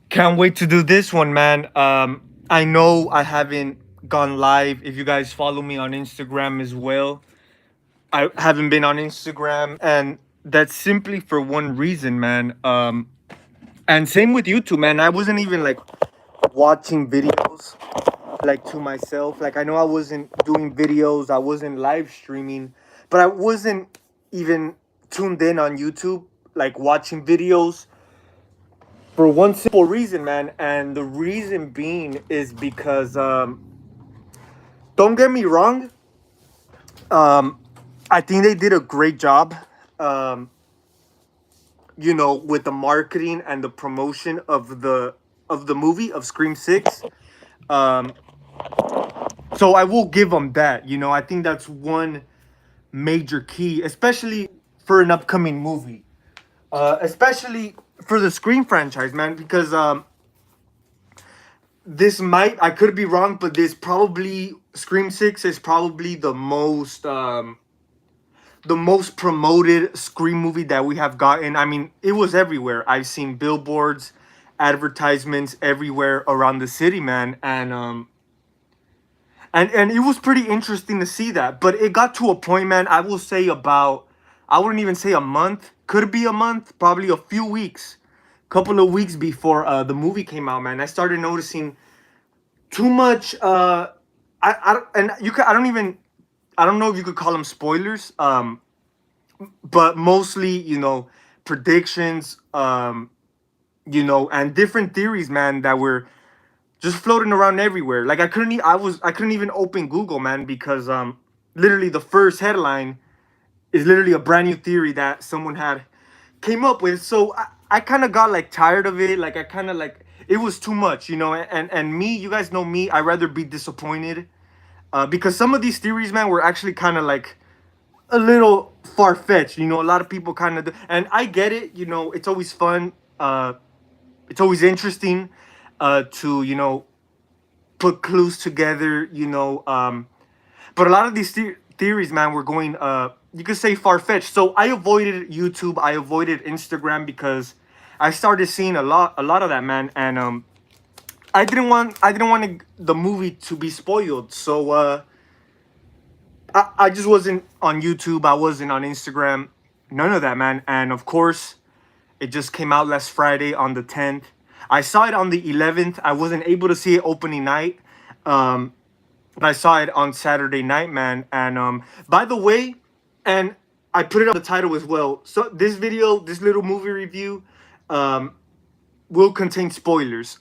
Can't wait to do this one, man. I know I haven't gone live. If you guys follow me on Instagram as well, I haven't been on Instagram, and that's simply for one reason, man. And same with YouTube, man. I wasn't even like watching videos like to myself. Like I know I wasn't doing videos, I wasn't live streaming, but I wasn't even tuned in on YouTube, like watching videos for one simple reason, man. And the reason being is because don't get me wrong, um, I think they did a great job. Um, with the marketing and the promotion of the movie of Scream Six. Um, so I will give them that. I think that's one major key, especially for an upcoming movie, especially for the Scream franchise, man. Because this might, I could be wrong, but this probably Scream Six is probably the most promoted Scream movie that we have gotten. I mean, it was everywhere. I've seen billboards, advertisements everywhere around the city, man, and it was pretty interesting to see that. But it got to a point, man. I will say I wouldn't even say a month. Could be a month, probably a few weeks, couple of weeks before the movie came out, man. I started noticing too much. And you could. I don't know if you could call them spoilers. But mostly, predictions. And different theories, man, that were just floating around everywhere. Like I couldn't even open Google, man, because literally the first headline is literally a brand new theory that someone had came up with. So I kind of got like tired of it. Like I kind of like it was too much, and me, you guys know me, I rather be disappointed. Because some of these theories, man, were actually kind of like a little far fetched. A lot of people kind of, and I get it. It's always fun. It's always interesting to put clues together. But a lot of these theories, man, were going. You could say far fetched. So I avoided YouTube. I avoided Instagram because I started seeing a lot of that, man, and I didn't want the movie to be spoiled. So I just wasn't on YouTube. I wasn't on Instagram. None of that, man. And of course, it just came out last Friday on the 10th. I saw it on the 11th. I wasn't able to see it opening night. Um, but I saw it on Saturday night, man. And by the way, and I put it on the title as well. So this video, this little movie review, um, will contain spoilers.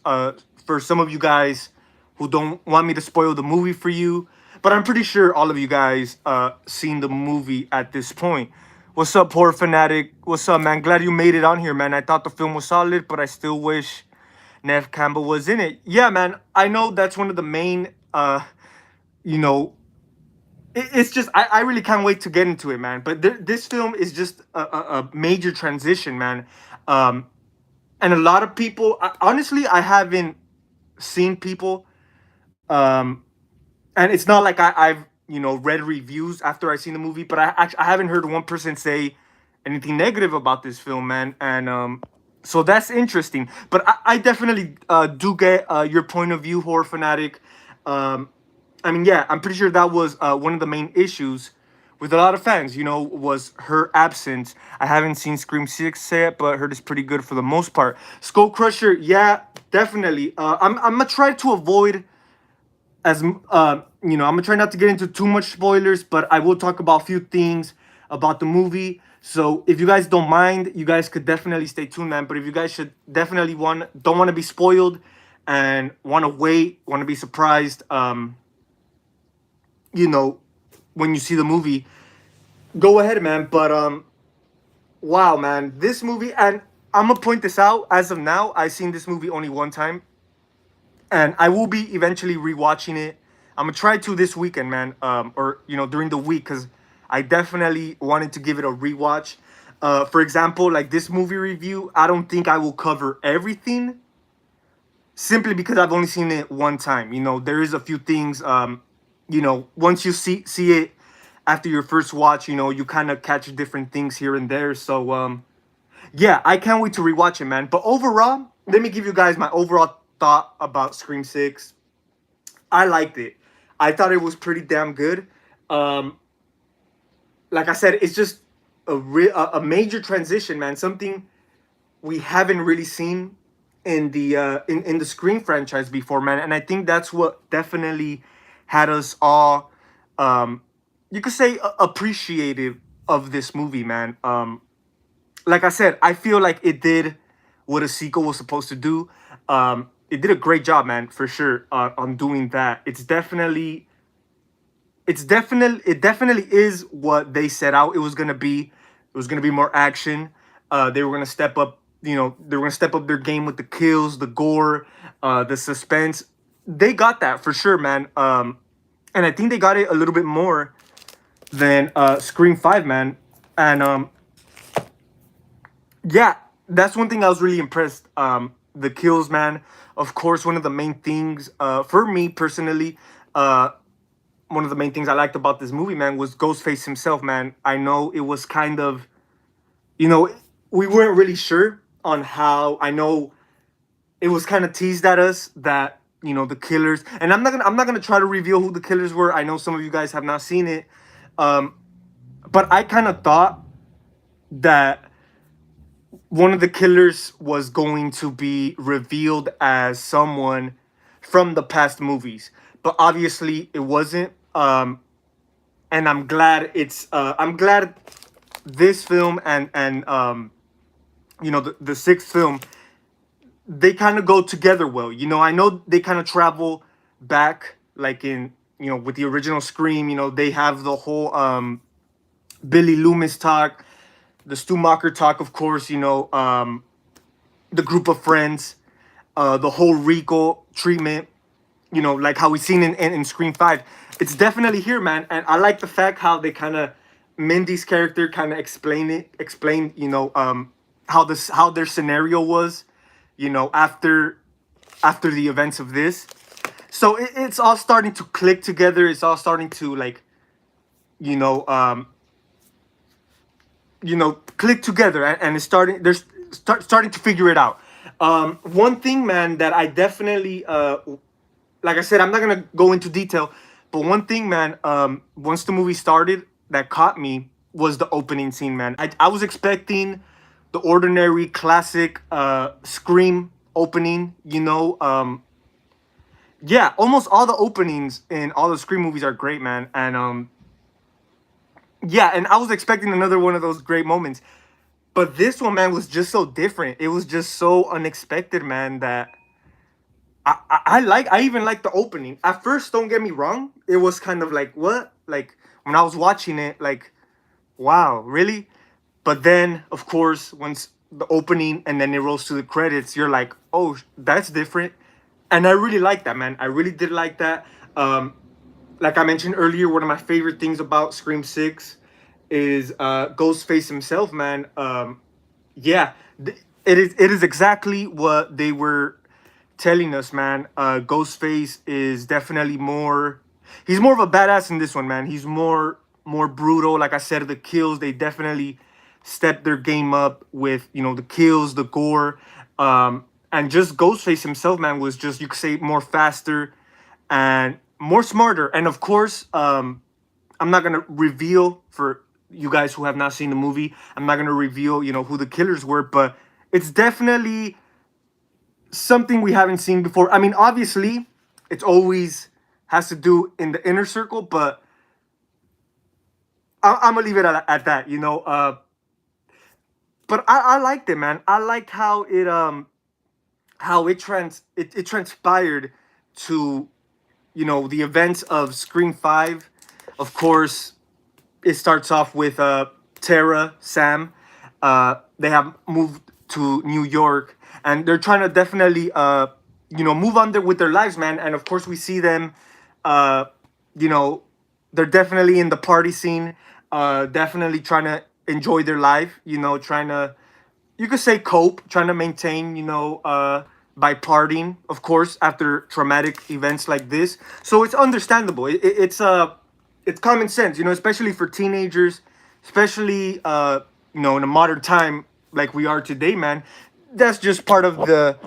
For some of you guys who don't want me to spoil the movie for you, but I'm pretty sure all of you guys seen the movie at this point. What's up, horror fanatic? What's up, man? Glad you made it on here, man. I thought the film was solid, but I still wish Nev Campbell was in it. Yeah, man. I know that's one of the main. You know, it's just I really can't wait to get into it, man. But this film is just a major transition, man. Um, and a lot of people, honestly, I haven't seen people, um, and it's not like I've read reviews after I seen the movie, but I haven't heard one person say anything negative about this film, man. And so that's interesting. But I definitely do get your point of view, horror fanatic. Um, I mean, yeah, I'm pretty sure that was one of the main issues with a lot of fans. Was her absence. I haven't seen Scream Six yet, but heard it's pretty good for the most part. Skull Crusher, yeah, definitely. I'm gonna try to avoid I'm gonna try not to get into too much spoilers, but I will talk about a few things about the movie. So if you guys don't mind, you guys could definitely stay tuned, man. But if you guys should definitely don't want to be spoiled and want to wait, want to be surprised, you know, when you see the movie, go ahead, man. But wow, man, this movie, and I'm gonna point this out. As of now, I've seen this movie only one time, and I will be eventually rewatching it. I'm gonna try to this weekend, man, or during the week, because I definitely wanted to give it a rewatch. For example, like this movie review, I don't think I will cover everything, simply because I've only seen it one time. There is a few things. Once you see it after your first watch, you kind of catch different things here and there. So yeah, I can't wait to rewatch it, man. But overall, let me give you guys my overall thought about Scream 6. I liked it. I thought it was pretty damn good. Um, like I said, it's just a major transition, man. Something we haven't really seen in the in the Scream franchise before, man. And I think that's what definitely had us all, you could say, appreciative of this movie, man. Like I said, I feel like it did what a sequel was supposed to do. It did a great job, man, for sure, on doing that. It definitely is what they set out it was gonna be. It was gonna be more action. They were gonna step up, they were gonna step up their game with the kills, the gore, the suspense. They got that for sure, man. And I think they got it a little bit more than Scream 5, man. And yeah, that's one thing I was really impressed. The kills, man. Of course, one of the main things for me personally, one of the main things I liked about this movie, man, was Ghostface himself, man. I know it was kind of, you know, we weren't really sure on how. I know it was kind of teased at us that the killers, and I'm not gonna try to reveal who the killers were. I know some of you guys have not seen it, um, but I kind of thought that one of the killers was going to be revealed as someone from the past movies, but obviously it wasn't. And I'm glad this film and the sixth film, they kind of go together well. I know they kind of travel back, like in with the original Scream. They have the whole Billy Loomis talk, the Stu Macher talk, of course. The group of friends, the whole Rico treatment. Like how we seen in Scream 5. It's definitely here, man. And I like the fact how they kind of, Mindy's character kind of explain, how their scenario was, after the events of this. So it's all starting to click together. It's all starting to, like, you know, um, click together, and it's starting to figure it out. One thing, man, that I definitely, like I said, I'm not gonna go into detail, but one thing, man, once the movie started, that caught me was the opening scene, man. I was expecting the ordinary classic Scream opening, yeah, almost all the openings in all the Scream movies are great, man. And yeah, and I was expecting another one of those great moments. But this one, man, was just so different. It was just so unexpected, man, that I even like the opening. At first, don't get me wrong, it was kind of like, what? Like, when I was watching it, like, wow, really? But then, of course, once the opening and then it rolls to the credits, you're like, oh, that's different. And I really like that, man. I really did like that. Like I mentioned earlier, one of my favorite things about Scream 6 is Ghostface himself, man. Yeah, it is exactly what they were telling us, man. Ghostface is definitely more. He's more of a badass in this one, man. He's more brutal. Like I said, the kills, they definitely stepped their game up with the kills, the gore, and just Ghostface himself, man, was just, you could say, more faster and more smarter. And of course, I'm not gonna reveal for you guys who have not seen the movie. I'm not gonna reveal, who the killers were, but it's definitely something we haven't seen before. I mean, obviously, it's always has to do in the inner circle, but I'm gonna leave it at that. But I liked it, man. I liked how it transpired to the events of Scream 5. Of course, it starts off with Tara, Sam. They have moved to New York, and they're trying to definitely move on there with their lives, man. And of course, we see them. Uh, you know, they're definitely in the party scene. Definitely trying to enjoy their life. Trying to, you could say, cope, trying to maintain. By partying, of course, after traumatic events like this. So it's understandable. It's common sense, especially for teenagers, especially in a modern time like we are today, man. That's just part of the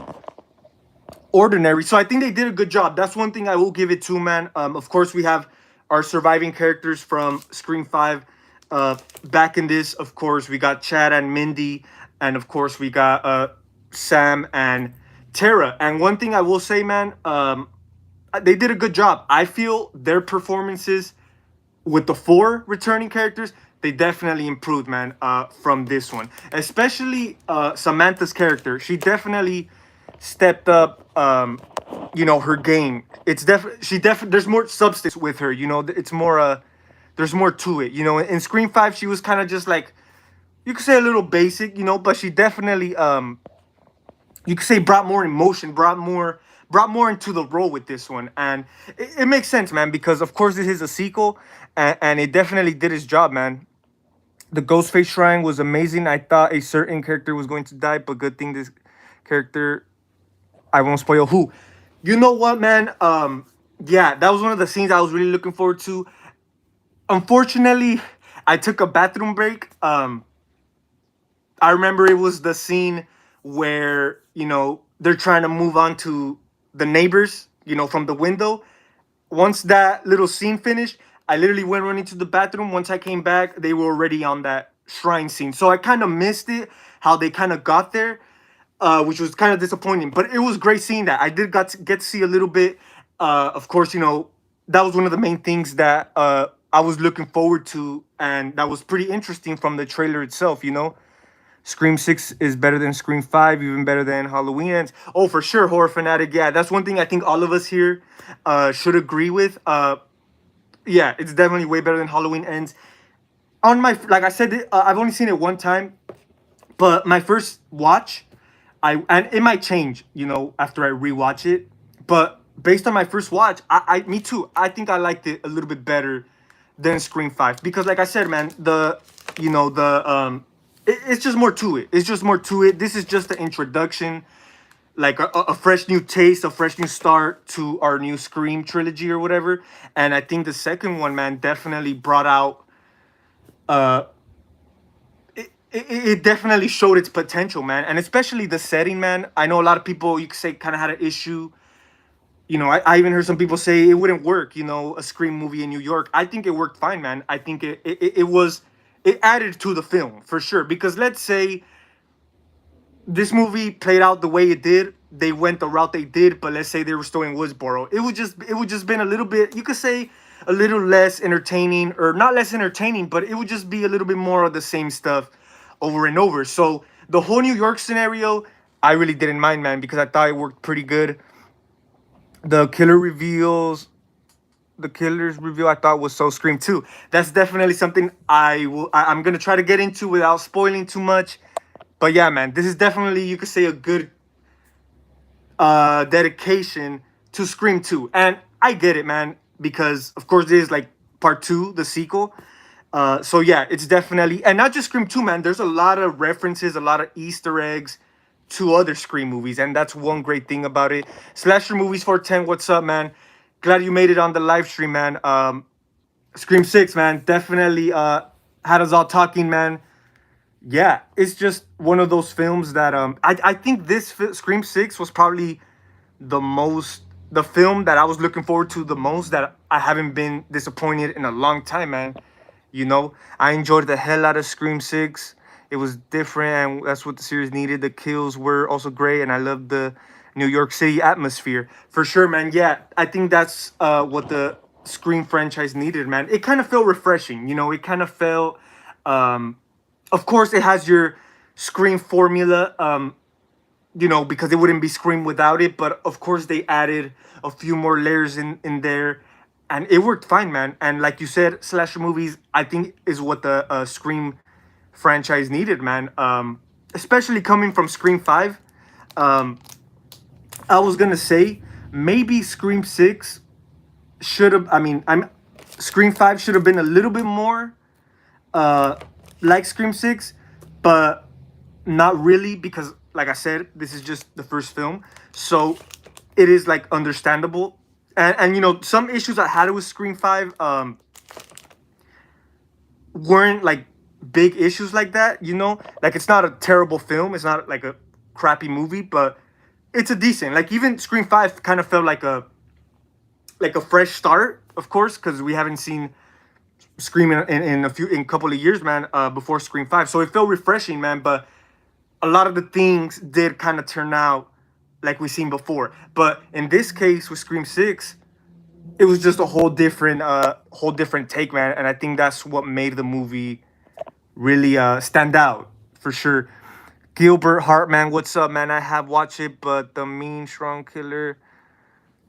ordinary. So I think they did a good job. That's one thing I will give it to, man. Of course, we have our surviving characters from Scream 5 back in this. Of course, we got Chad and Mindy, and of course, we got Sam and Tara. And one thing I will say, man, they did a good job. I feel their performances with the four returning characters, they definitely improved, man, from this one. Especially Samantha's character. She definitely stepped up, her game. It's there's more substance with her, it's more, there's more to it. In Scream 5, she was kind of just like, you could say a little basic, but she definitely, you could say brought more emotion, brought more into the role with this one. And it makes sense, man, because of course this is a sequel, and it definitely did its job, man. The Ghostface shrine was amazing. I thought a certain character was going to die, but good thing this character, I won't spoil who. You know what, man? Yeah, that was one of the scenes I was really looking forward to. Unfortunately, I took a bathroom break. I remember it was the scene where, they're trying to move on to the neighbors, from the window. Once that little scene finished, I literally went running to the bathroom. Once I came back, they were already on that shrine scene. So I kind of missed it, how they kind of got there, which was kind of disappointing. But it was great seeing that. I did get to see a little bit. Of course, that was one of the main things that I was looking forward to, and that was pretty interesting from the trailer itself, Scream 6 is better than Scream 5, even better than Halloween Ends. Oh, for sure, Horror Fanatic. Yeah, that's one thing I think all of us here should agree with. Yeah, it's definitely way better than Halloween Ends. Like I said, I've only seen it one time, but my first watch, and it might change, after I rewatch it. But based on my first watch, me too. I think I liked it a little bit better than Scream 5 because, like I said, man, it's just more to it. It's just more to it. This is just the introduction, like a fresh new taste, a fresh new start to our new Scream trilogy or whatever. And I think the second one, man, definitely brought out. It definitely showed its potential, man, and especially the setting, man. I know a lot of people, you could say, kind of had an issue. I even heard some people say it wouldn't work. A Scream movie in New York. I think it worked fine, man. I think it added to the film for sure. Because let's say this movie played out the way it did, they went the route they did, but let's say they were still in Woodsboro, it would just been a little bit, you could say, a little less entertaining, or not less entertaining, but it would just be a little bit more of the same stuff over and over. So the whole New York scenario, I really didn't mind, man, because I thought it worked pretty good. The killer's reveal I thought was so Scream 2. That's definitely something I'm gonna try to get into without spoiling too much. But yeah, man, this is definitely, you could say, a good dedication to Scream 2. And I get it, man, because of course this is like part 2, the sequel. So yeah, it's definitely, and not just Scream 2, man, there's a lot of references, a lot of Easter eggs to other Scream movies, and that's one great thing about it. Slasher Movies 410, what's up, man? Glad you made it on the live stream, man. Scream 6, man, definitely had us all talking, man. Yeah, it's just one of those films that I think Scream 6 was probably the film that I was looking forward to the most, that I haven't been disappointed in a long time, man. I enjoyed the hell out of Scream 6. It was different, and that's what the series needed. The kills were also great, and I loved the New York City atmosphere. For sure, man. Yeah, I think that's what the Scream franchise needed, man. It kind of felt refreshing, it kind of felt... of course, it has your Scream formula, because it wouldn't be Scream without it. But of course, they added a few more layers in there, and it worked fine, man. And like you said, slasher movies, I think, is what the Scream franchise needed, man. Especially coming from Scream 5. I was gonna say maybe Scream 6 should have. Scream 5 should have been a little bit more like Scream 6, but not really, because like I said, this is just the first film, so it is like understandable. And some issues I had with Scream 5 weren't like big issues like that, you know? Like it's not a terrible film, it's not like a crappy movie, but it's a decent. Like even Scream 5 kind of felt like a fresh start, of course, because we haven't seen Scream in a couple of years, man, before Scream 5. So it felt refreshing, man, but a lot of the things did kind of turn out like we've seen before. But in this case with Scream 6, it was just a whole different take, man, and I think that's what made the movie really stand out for sure. Gilbert Hartman, what's up, man? I have watched it, but the mean strong killer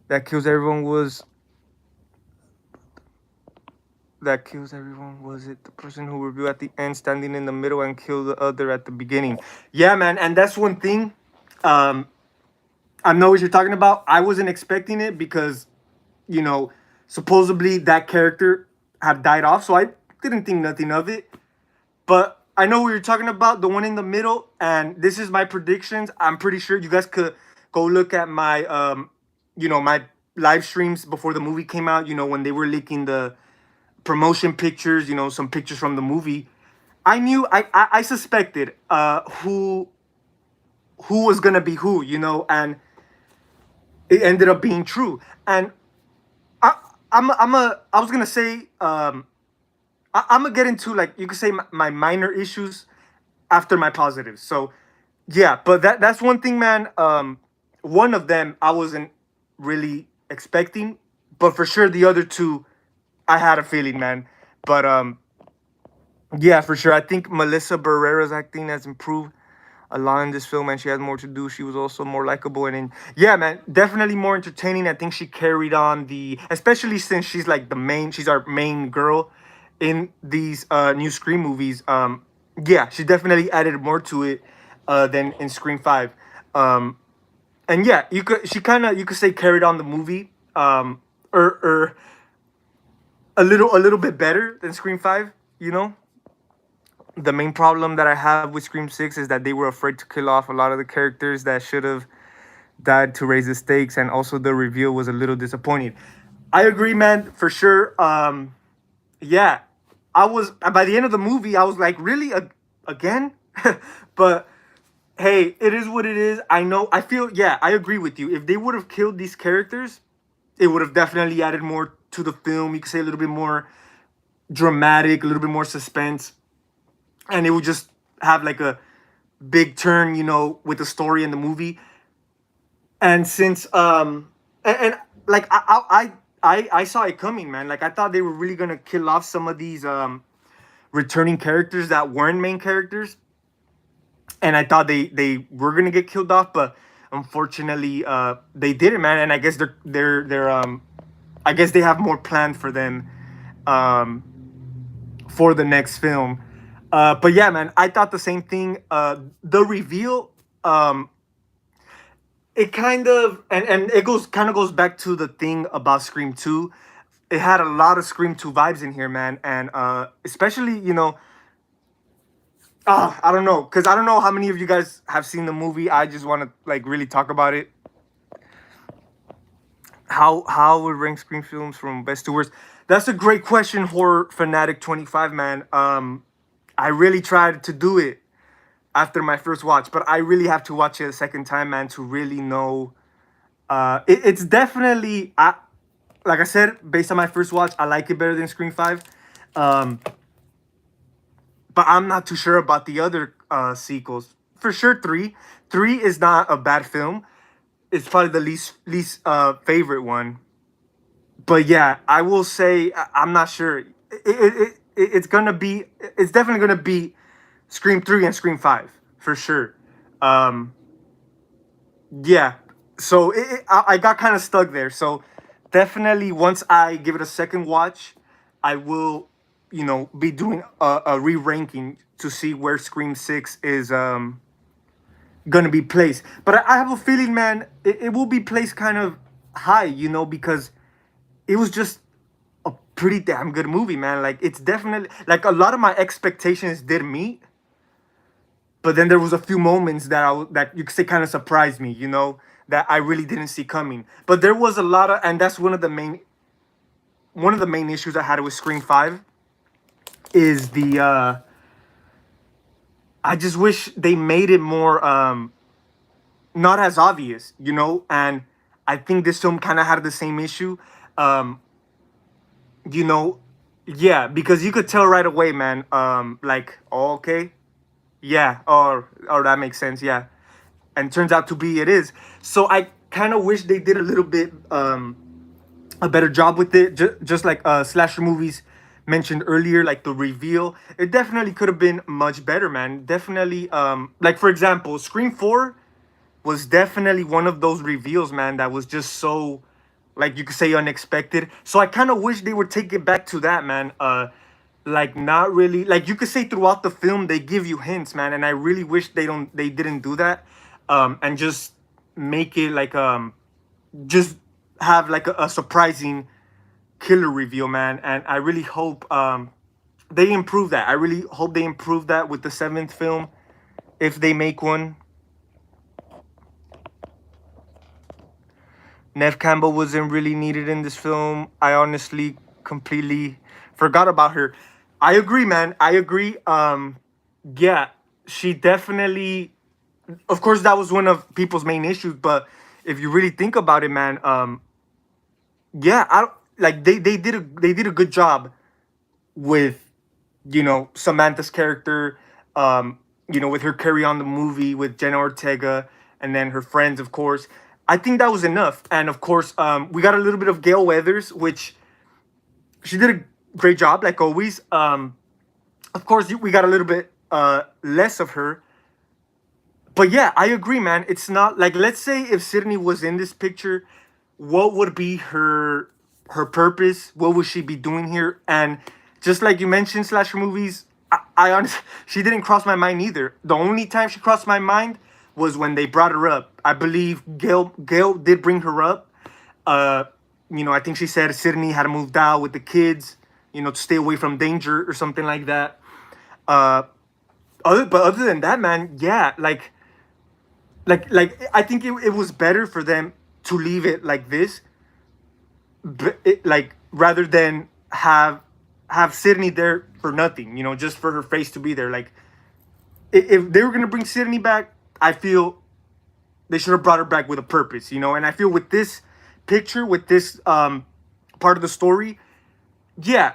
that kills everyone was that kills everyone, was it the person who revealed at the end, standing in the middle and kill the other at the beginning? Yeah, man, and that's one thing. Um, I know what you're talking about. I wasn't expecting it because, you know, supposedly that character had died off, so I didn't think nothing of it. But I know what you're talking about, the one in the middle, and this is my predictions. I'm pretty sure you guys could go look at my my live streams before the movie came out, when they were leaking the promotion pictures, some pictures from the movie. I knew I suspected who was gonna be who, and it ended up being true. And I I was gonna say I'm gonna get into, like, you could say my minor issues after my positives. So yeah, but that's one thing, man. One of them I wasn't really expecting, but for sure the other two I had a feeling, man. But yeah, for sure. I think Melissa Barrera's acting has improved a lot in this film, and she has more to do. She was also more likable, yeah, man, definitely more entertaining. I think she carried on especially since she's like she's our main girl in these new Scream movies. Yeah, she definitely added more to it than in Scream 5. And yeah, you could say carried on the movie, or a little bit better than Scream 5, you know? The main problem that I have with Scream 6 is that they were afraid to kill off a lot of the characters that should have died to raise the stakes, and also the reveal was a little disappointing. I agree, man, for sure. Yeah, I was by the end of the movie, I was like, really, again? But hey, it is what it is. I know. I feel. Yeah, I agree with you. If they would have killed these characters, it would have definitely added more to the film. You could say a little bit more dramatic, a little bit more suspense, and it would just have like a big turn, with the story in the movie. And since and like I saw it coming, man. Like I thought they were really gonna kill off some of these returning characters that weren't main characters, and I thought they were gonna get killed off, but unfortunately they didn't, man. And I guess they're I guess they have more planned for them um for the next film. But yeah, man, I thought the same thing. The reveal, it kind of, and it goes back to the thing about Scream 2. It had a lot of Scream 2 vibes in here, man, and especially, I don't know, because I don't know how many of you guys have seen the movie. I just want to like really talk about it. How would rank Scream films from best to worst? That's a great question, Horror Fanatic 25, man. I really tried to do it after my first watch, but I really have to watch it a second time, man, to really know. It's definitely, like I said, based on my first watch, I like it better than Scream 5. But I'm not too sure about the other sequels. For sure, 3. 3 is not a bad film. It's probably the least favorite one. But yeah, I will say I'm not sure. It's gonna be. It's definitely gonna be Scream 3 and Scream 5 for sure. Um, yeah. So I got kind of stuck there. So definitely, once I give it a second watch, I will, be doing a re-ranking to see where Scream 6 is gonna be placed. But I have a feeling, man, it will be placed kind of high, because it was just a pretty damn good movie, man. Like it's definitely, like, a lot of my expectations did meet, but then there was a few moments that you could say kind of surprised me, that I really didn't see coming. But there was a lot of, and that's one of the main issues I had with Scream 5 is I just wish they made it more not as obvious, you know. And I think this film kind of had the same issue. Um, you know, yeah, because you could tell right away, man. Like, oh, okay, yeah, or that makes sense, yeah. And turns out to be it is. So I kind of wish they did a little bit a better job with it. Just like slasher movies mentioned earlier, like the reveal, it definitely could have been much better, man. Definitely, like for example, Scream 4 was definitely one of those reveals, man, that was just so, like you could say, unexpected. So I kind of wish they would take it back to that, man. Like not really, like you could say throughout the film they give you hints, man, and I really wish they didn't do that, and just make it like just have like a surprising killer reveal, man. And I really hope they improve that. I really hope they improve that with the seventh film if they make one. Nev Campbell wasn't really needed in this film. I honestly completely forgot about her. I agree, man. I agree. Yeah, she definitely. Of course, that was one of people's main issues. But if you really think about it, man, yeah, I don't, like they did a good job with, you know, Samantha's character, you know, with her carry on the movie with Jenna Ortega and then her friends, of course. I think that was enough. And of course, we got a little bit of Gail Weathers, which she did a great job, like always. Of course, we got a little bit less of her. But yeah, I agree, man. It's not like, let's say if Sydney was in this picture, what would be her purpose? What would she be doing here? And just like you mentioned, slasher movies, I honestly, she didn't cross my mind either. The only time she crossed my mind was when they brought her up. I believe Gail did bring her up. Uh, you know, I think she said Sydney had moved out with the kids, you know, to stay away from danger or something like that. Uh, other than that, man, yeah, like I think it was better for them to leave it like this, like rather than have Sydney there for nothing, you know, just for her face to be there. Like if they were gonna bring Sydney back, I feel they should have brought her back with a purpose, you know. And I feel with this picture, with this part of the story, yeah,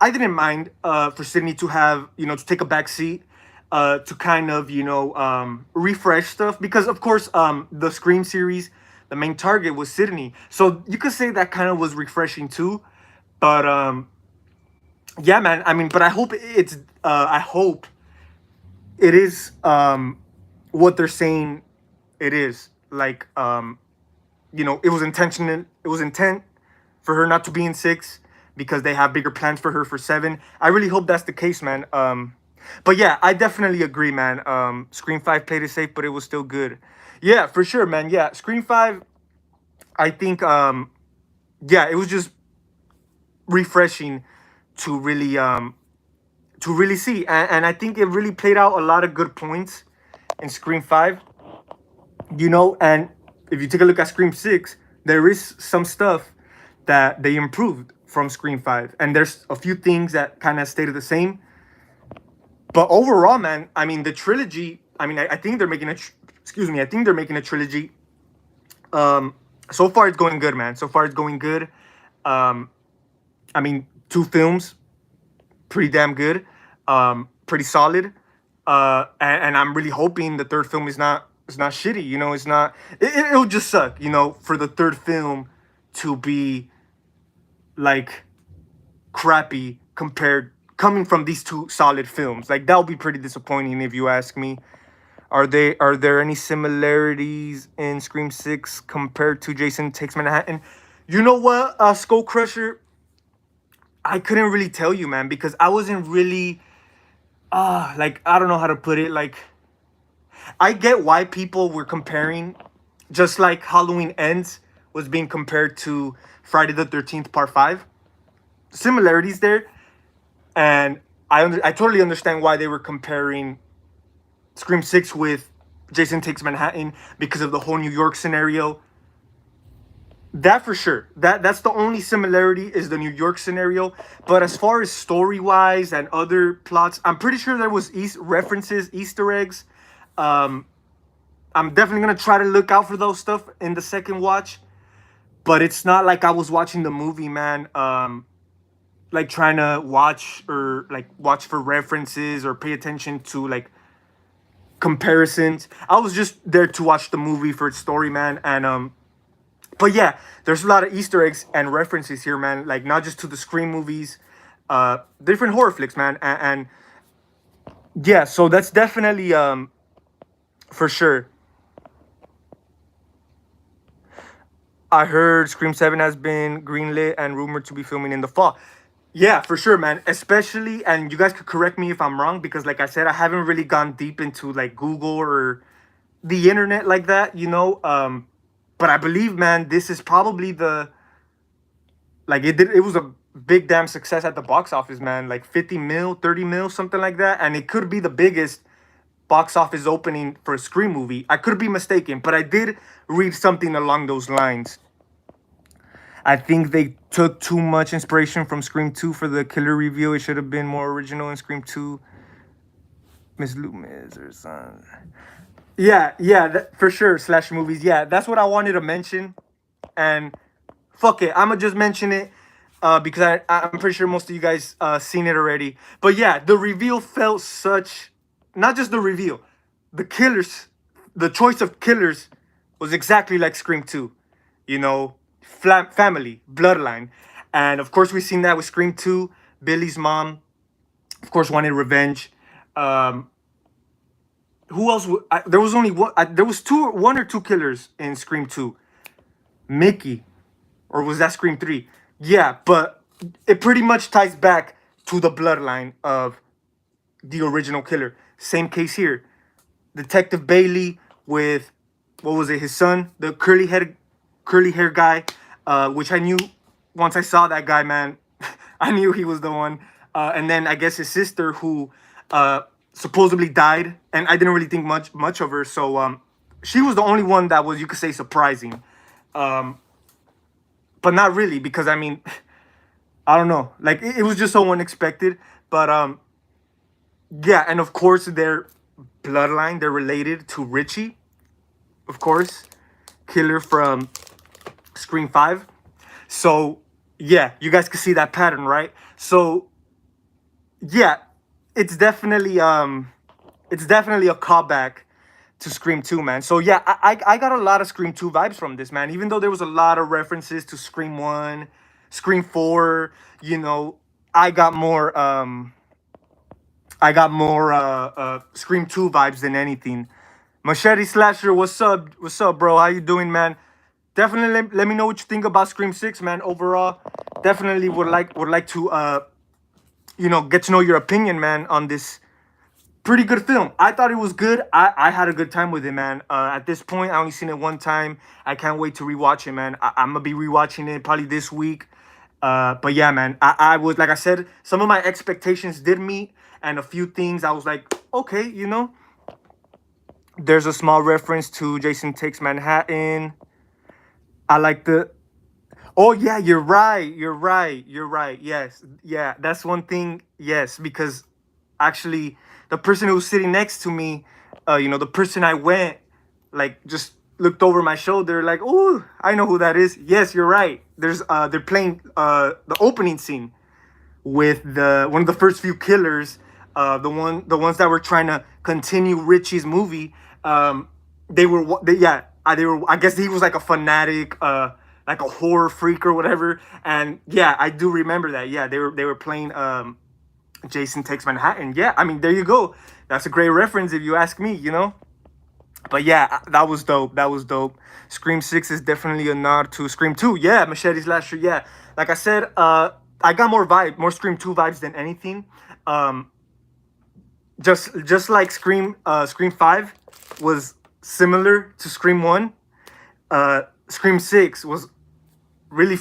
I didn't mind for Sydney to have, you know, to take a back seat, to kind of, you know, refresh stuff, because of course the Scream series, the main target was Sydney, so you could say that kind of was refreshing too. But yeah, man, I mean, but I hope it is what they're saying it is, like you know, it was intentional, it was intent for her not to be in 6 because they have bigger plans for her for 7. I really hope that's the case, man. But yeah, I definitely agree, man. Scream 5 played it safe, but it was still good. Yeah, for sure, man. Yeah, Scream 5, I think yeah, it was just refreshing to really see, and I think it really played out a lot of good points in Scream 5, you know. And if you take a look at Scream 6, there is some stuff that they improved from Scream 5, and there's a few things that kind of stayed the same. But overall, man, I mean, the trilogy, I mean, I think they're making excuse me, I think they're making a trilogy. um so far it's going good, man. So far it's going good. um I mean, 2 films, pretty damn good, pretty solid. And I'm really hoping the third film is not shitty. You know, it's not. It'll just suck. You know, for the third film to be like crappy compared coming from these 2 solid films. Like that would be pretty disappointing if you ask me. Are there any similarities in Scream 6 compared to Jason Takes Manhattan? You know what, Skull Crusher? I couldn't really tell you, man, because I wasn't really like, I don't know how to put it. Like, I get why people were comparing, just like Halloween Ends was being compared to Friday the 13th Part 5. Similarities there. And I totally understand why they were comparing Scream 6 with Jason Takes Manhattan, because of the whole New York scenario. That for sure. That's the only similarity is the New York scenario. But as far as story wise and other plots, I'm pretty sure there was references, Easter eggs. Um, I'm definitely gonna try to look out for those stuff in the second watch. But it's not like I was watching the movie, man. Like trying to watch for references or pay attention to like comparisons. I was just there to watch the movie for its story, man. And but yeah, there's a lot of Easter eggs and references here, man. Like not just to the Scream movies, different horror flicks, man. And yeah, so that's definitely for sure. I heard Scream 7 has been greenlit and rumored to be filming in the fall. Yeah, for sure, man. Especially, and you guys could correct me if I'm wrong, because like I said, I haven't really gone deep into like Google or the internet like that, you know. But I believe, man, this is probably the like it was a big damn success at the box office, man. Like 50 mil, 30 mil, something like that. And it could be the biggest box office opening for a Scream movie. I could be mistaken, but I did read something along those lines. I think they took too much inspiration from Scream 2 for the killer reveal. It should have been more original in Scream 2. Miss Loomis or son. Yeah, yeah, for sure. Slash movies. Yeah, that's what I wanted to mention. And fuck it, I'ma just mention it because I'm pretty sure most of you guys seen it already. But yeah, the reveal felt such, not just the reveal, the killers, the choice of killers was exactly like Scream 2. You know, family, bloodline. And of course, we've seen that with Scream 2. Billy's mom, of course, wanted revenge. Um, who else? There was only one. There was one or two killers in Scream 2. Mickey, or was that Scream 3? Yeah, but it pretty much ties back to the bloodline of the original killer. Same case here. Detective Bailey with what was it? His son, the curly hair guy, which I knew once I saw that guy, man. I knew he was the one. And then I guess his sister, who supposedly died, and I didn't really think much of her. So she was the only one that was, you could say, surprising. Um, but not really, because I mean, I don't know. Like it was just so unexpected. But yeah, and of course their bloodline, they're related to Richie, of course, killer from Scream 5. So yeah, you guys can see that pattern, right? So yeah, it's definitely a callback to Scream 2, man. So yeah, I got a lot of Scream 2 vibes from this, man. Even though there was a lot of references to Scream 1, Scream 4, you know, I got more Scream 2 vibes than anything. Machete Slasher, what's up? What's up, bro? How you doing, man? Definitely let me know what you think about Scream 6, man. Overall, definitely would like to get to know your opinion, man, on this pretty good film. I thought it was good. I had a good time with it, man. At this point, I only seen it one time. I can't wait to rewatch it, man. I'm gonna be rewatching it probably this week. But yeah, man, I was, like I said, some of my expectations did meet, and a few things I was like, okay, there's a small reference to Jason Takes Manhattan. I like the. Oh yeah, you're right. You're right. You're right. Yes, yeah, that's one thing. Yes, because actually, the person who was sitting next to me, the person I went, like, just looked over my shoulder, like, oh, I know who that is. Yes, you're right. They're playing the opening scene with the one of the first few killers, the ones that were trying to continue Richie's movie. They were. I guess he was like a fanatic, like a horror freak or whatever. And yeah, I do remember that. Yeah, they were playing Jason Takes Manhattan. Yeah, I mean, there you go. That's a great reference if you ask me. But yeah, that was dope. That was dope. Scream 6 is definitely a nod to Scream 2. Yeah, Machete Slasher. Yeah, like I said, I got more Scream 2 vibes than anything. Um, just like Scream 5 was similar to Scream 1. Scream 6 was really,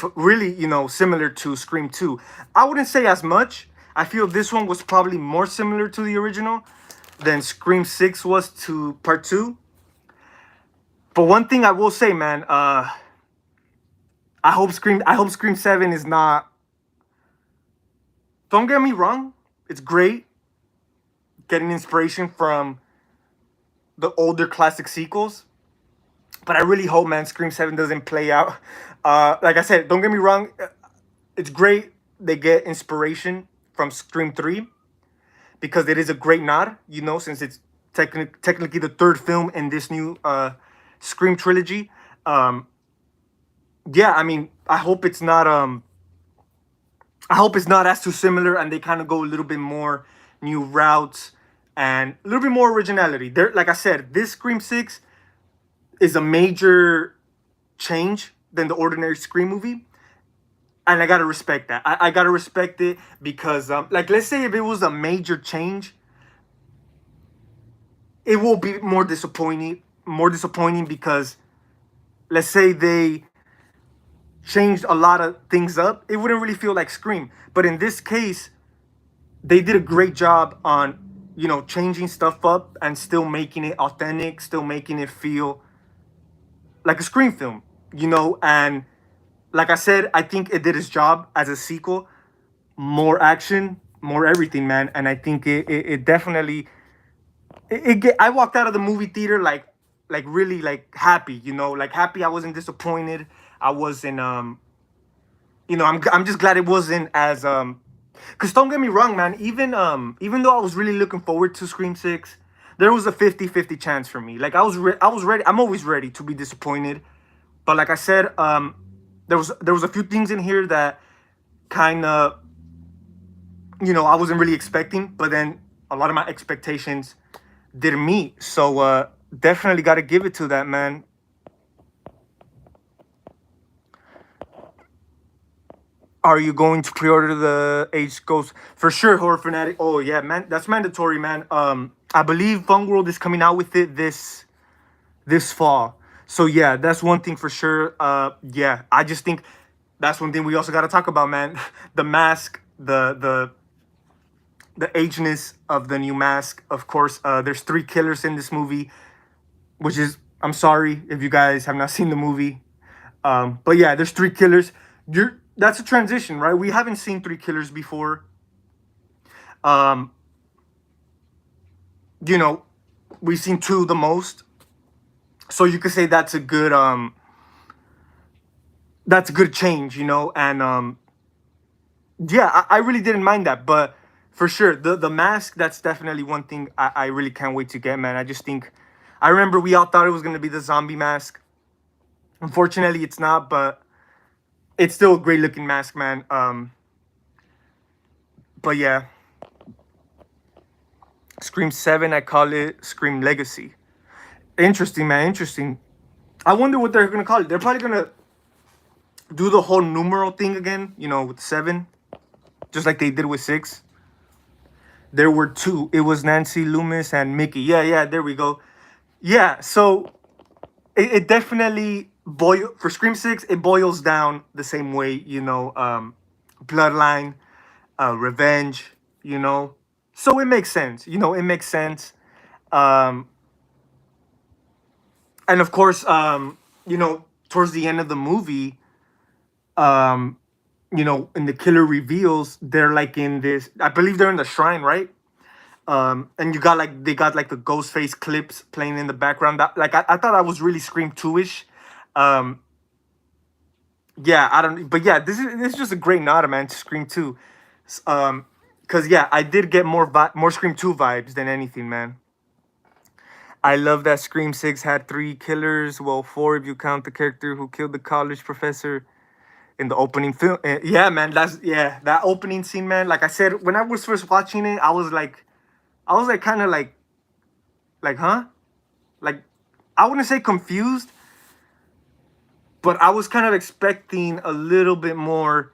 similar to Scream 2. I wouldn't say as much. I feel this one was probably more similar to the original than Scream 6 was to Part 2. But one thing I will say, man, I hope Scream 7 is not. Don't get me wrong, it's great getting inspiration from the older classic sequels, but I really hope, man, Scream 7 doesn't play out. Like I said, don't get me wrong, it's great they get inspiration from Scream 3 because it is a great nod, since it's technically the third film in this new Scream trilogy. Um, yeah, I mean, I hope it's not as too similar, and they kind of go a little bit more new routes and a little bit more originality. There, like I said, this Scream 6 is a major change than the ordinary Scream movie, and I gotta respect that. I gotta respect it because, like, let's say if it was a major change, it will be more disappointing. More disappointing because, let's say they changed a lot of things up, it wouldn't really feel like Scream. But in this case, they did a great job on, changing stuff up and still making it authentic, still making it feel like a Scream film, and like I said, I think it did its job as a sequel. More action, more everything, man. And I think it definitely I walked out of the movie theater like really like happy, like happy. I wasn't disappointed. I wasn't I'm just glad it wasn't as because don't get me wrong, man, even though I was really looking forward to Scream 6, there was a 50-50 chance for me. Like I was ready. I'm always ready to be disappointed. But like I said, there was a few things in here that kind of I wasn't really expecting, but then a lot of my expectations didn't meet. So definitely got to give it to that, man. Are you going to pre-order the Age Ghost? For sure, Horror Fanatic. Oh yeah, man, that's mandatory, man. I believe Fun World is coming out with it this fall. So yeah, that's one thing for sure. Yeah, I just think that's one thing we also got to talk about, man. The mask, the ageness of the new mask. Of course, there's three killers in this movie, which is, I'm sorry if you guys have not seen the movie. But yeah, there's three killers. That's a transition, right? We haven't seen three killers before. Um, you know, we've seen two the most. So you could say that's a good change, and yeah, I really didn't mind that. But for sure, the mask, that's definitely one thing I really can't wait to get, man. I just think I remember we all thought it was gonna be the zombie mask. Unfortunately, it's not, but it's still a great looking mask, man. But yeah, Scream 7, I call it Scream Legacy. Interesting, man. Interesting. I wonder what they're gonna call it. They're probably gonna do the whole numeral thing again, with 7, just like they did with 6. There were two. It was Nancy Loomis and Mickey. Yeah, yeah. There we go. Yeah. So it definitely for Scream 6. It boils down the same way, bloodline, revenge. So it makes sense. It makes sense. Um, and of course, towards the end of the movie, um, in the killer reveals, they're like in this. I believe they're in the shrine, right? And they got like the ghost face clips playing in the background. I thought that was really Scream 2-ish. Um, yeah, I don't, but yeah, this is just a great nod, man, to Scream 2. Because yeah, I did get more Scream 2 vibes than anything, man. I love that Scream 6 had three killers. Well, four if you count the character who killed the college professor in the opening film. Yeah, man, that opening scene, man. Like I said, when I was first watching it, I was like kind of like, huh? Like, I wouldn't say confused, but I was kind of expecting a little bit more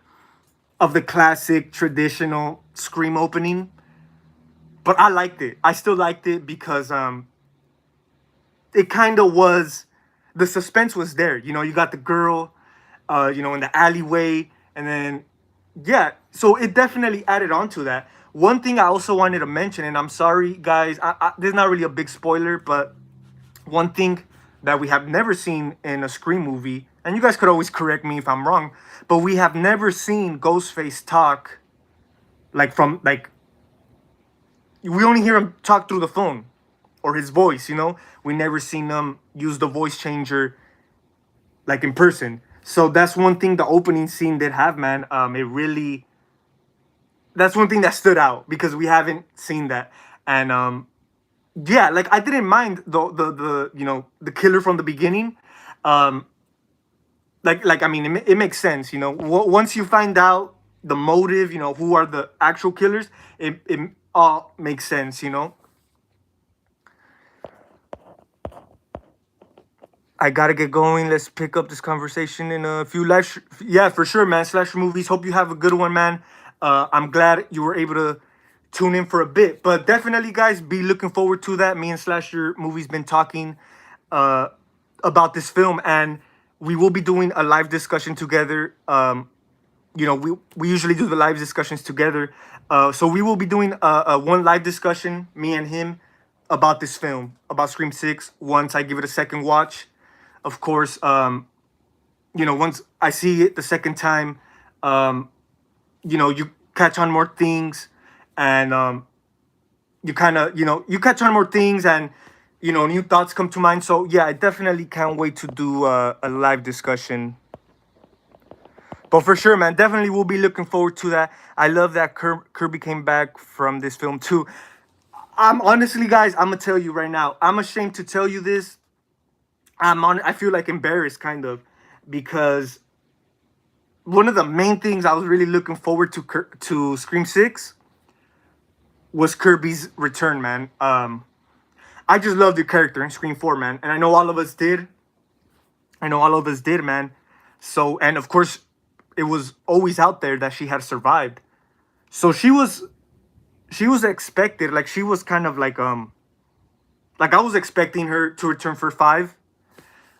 of the classic traditional Scream opening. But I liked it. I still liked it because it kind of was, the suspense was there. You got the girl, in the alleyway, and then yeah, so it definitely added on to that. One thing I also wanted to mention, and I'm sorry, guys, this is not really a big spoiler, but one thing that we have never seen in a Scream movie. And you guys could always correct me if I'm wrong, but we have never seen Ghostface talk like from like we only hear him talk through the phone or his voice, you know? We never seen him use the voice changer like in person. So that's one thing the opening scene did have, man. It really that's one thing that stood out because we haven't seen that. And yeah, like I didn't mind the you know, the killer from the beginning. Um like I mean it makes sense, you know. Once you find out the motive, you know, who are the actual killers, it all makes sense, you know. I gotta get going. Let's pick up this conversation in a few yeah, for sure, man. Slasher movies. Hope you have a good one, man. I'm glad you were able to tune in for a bit, but definitely, guys, be looking forward to that. Me and Slasher movies been talking uh, about this film, and we will be doing a live discussion together. You know, we usually do the live discussions together, so we will be doing a one live discussion, me and him, about this film, about Scream Six. Once I give it a second watch, of course, you know, once I see it the second time, um, you know, you catch on more things, and you kind of, you know, you catch on more things, and you know, new thoughts come to mind. So yeah, I definitely can't wait to do a live discussion. But for sure, man, definitely we'll be looking forward to that. I love that Kirby came back from this film too. I'm honestly, guys, I'm gonna tell you right now. I'm ashamed to tell you this. I feel like embarrassed, kind of, because one of the main things I was really looking forward to Scream Six was Kirby's return, man. I just love the character in Scream Four, man, and I know all of us did. I know all of us did, man. So, and of course, it was always out there that she had survived. So she was expected, like she was kind of like I was expecting her to return for five,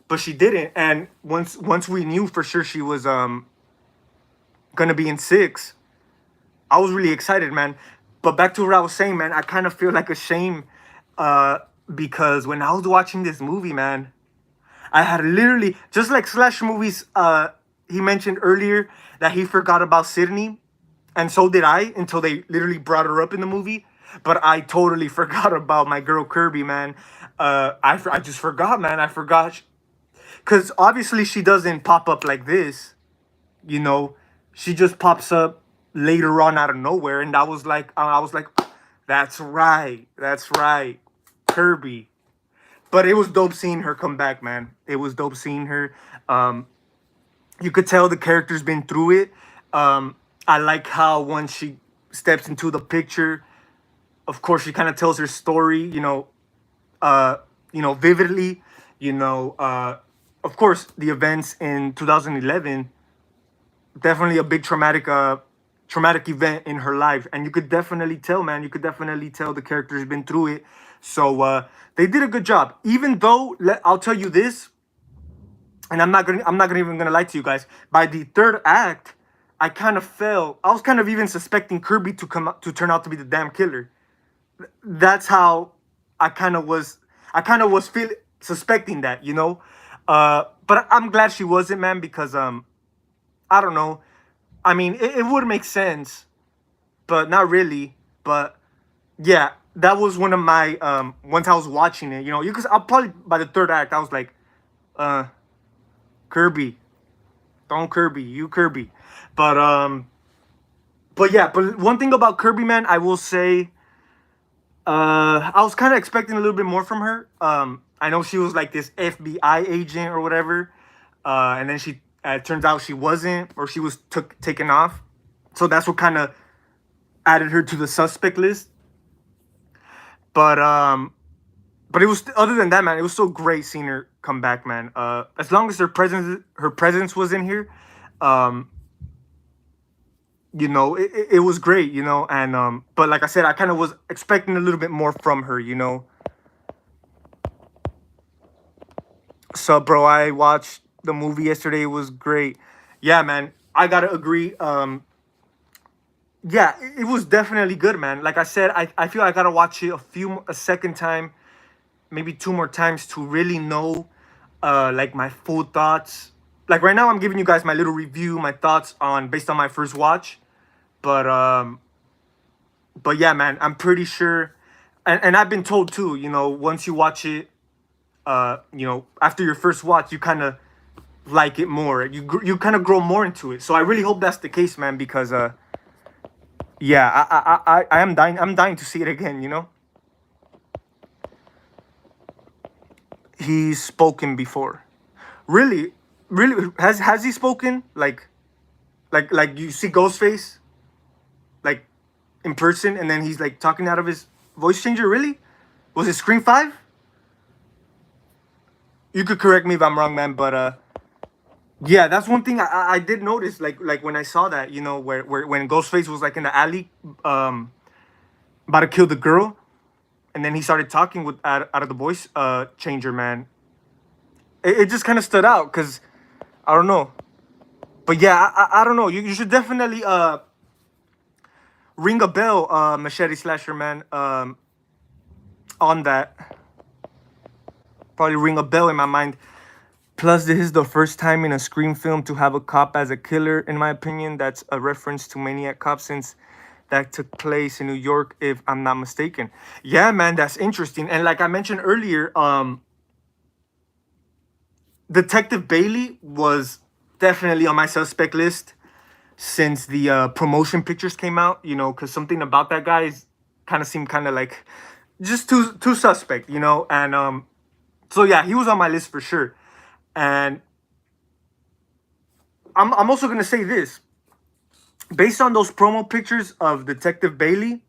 but she didn't. And once we knew for sure she was gonna be in six, I was really excited, man. But back to what I was saying, man, I kind of feel like a shame uh because when I was watching this movie, man, I had literally just like slash movies. He mentioned earlier that he forgot about Sydney, and so did I until they literally brought her up in the movie. But I totally forgot about my girl Kirby, man. I just forgot, man. I forgot because obviously she doesn't pop up like this, you know. She just pops up later on out of nowhere, and I was like, that's right, Kirby. But it was dope seeing her come back, man. It was dope seeing her. Um, you could tell the character's been through it. I like how once she steps into the picture, of course, she kind of tells her story, uh, vividly. You know, of course, the events in 2011, definitely a big traumatic event in her life, and you could definitely tell, man. You could definitely tell the character's been through it. So they did a good job. Even though, I'll tell you this, and I'm not gonna even gonna lie to you guys. By the third act, I was kind of even suspecting Kirby to turn out to be the damn killer. That's how I kind of was. I kind of was suspecting that, you know. But I'm glad she wasn't, man, because I don't know. I mean, it would make sense, but not really. But yeah, that was one of my once I was watching it, you know, because I'll probably by the third act I was like, uh, Kirby, don't Kirby, you Kirby. But yeah, but one thing about Kirby, man, I will say, I was kind of expecting a little bit more from her. I know she was like this FBI agent or whatever, and then she turns out she wasn't, or she was taken off. So that's what kind of added her to the suspect list. But it was, other than that, man, it was so great seeing her come back, man. As long as her presence was in here, um, it was great, and but like I said, I kind of was expecting a little bit more from her, So, bro, I watched the movie yesterday. It was great. Yeah, man, I gotta agree. Yeah, it was definitely good, man. Like I said, I feel I gotta watch it a second time, maybe two more times to really know like my full thoughts. Like right now, I'm giving you guys my little review, my thoughts on based on my first watch. But but yeah, man, I'm pretty sure, and I've been told too. You know, once you watch it, you know, after your first watch, you kind of like it more. You kind of grow more into it. So I really hope that's the case, man. Because yeah, I am dying. I'm dying to see it again. You know, he's spoken before. Really, really has he spoken like you see Ghostface like in person, and then he's like talking out of his voice changer. Really, was it Scream 5? You could correct me if I'm wrong, man. But yeah, that's one thing I did notice. Like when I saw that, you know, where when Ghostface was like in the alley, about to kill the girl, and then he started talking with out of the voice changer, man. It just kind of stood out because I don't know, but yeah, I don't know. You should definitely ring a bell, Machete Slasher, man. On that, probably ring a bell in my mind. Plus, this is the first time in a Scream film to have a cop as a killer, in my opinion. That's a reference to Maniac Cop since that took place in New York, if I'm not mistaken. Yeah, man, that's interesting. And like I mentioned earlier, Detective Bailey was definitely on my suspect list since the promotion pictures came out, you know, because something about that guy is kind of seemed kind of like just too suspect, you know. And so yeah, he was on my list for sure. And I'm also gonna say this, based on those promo pictures of Detective Bailey,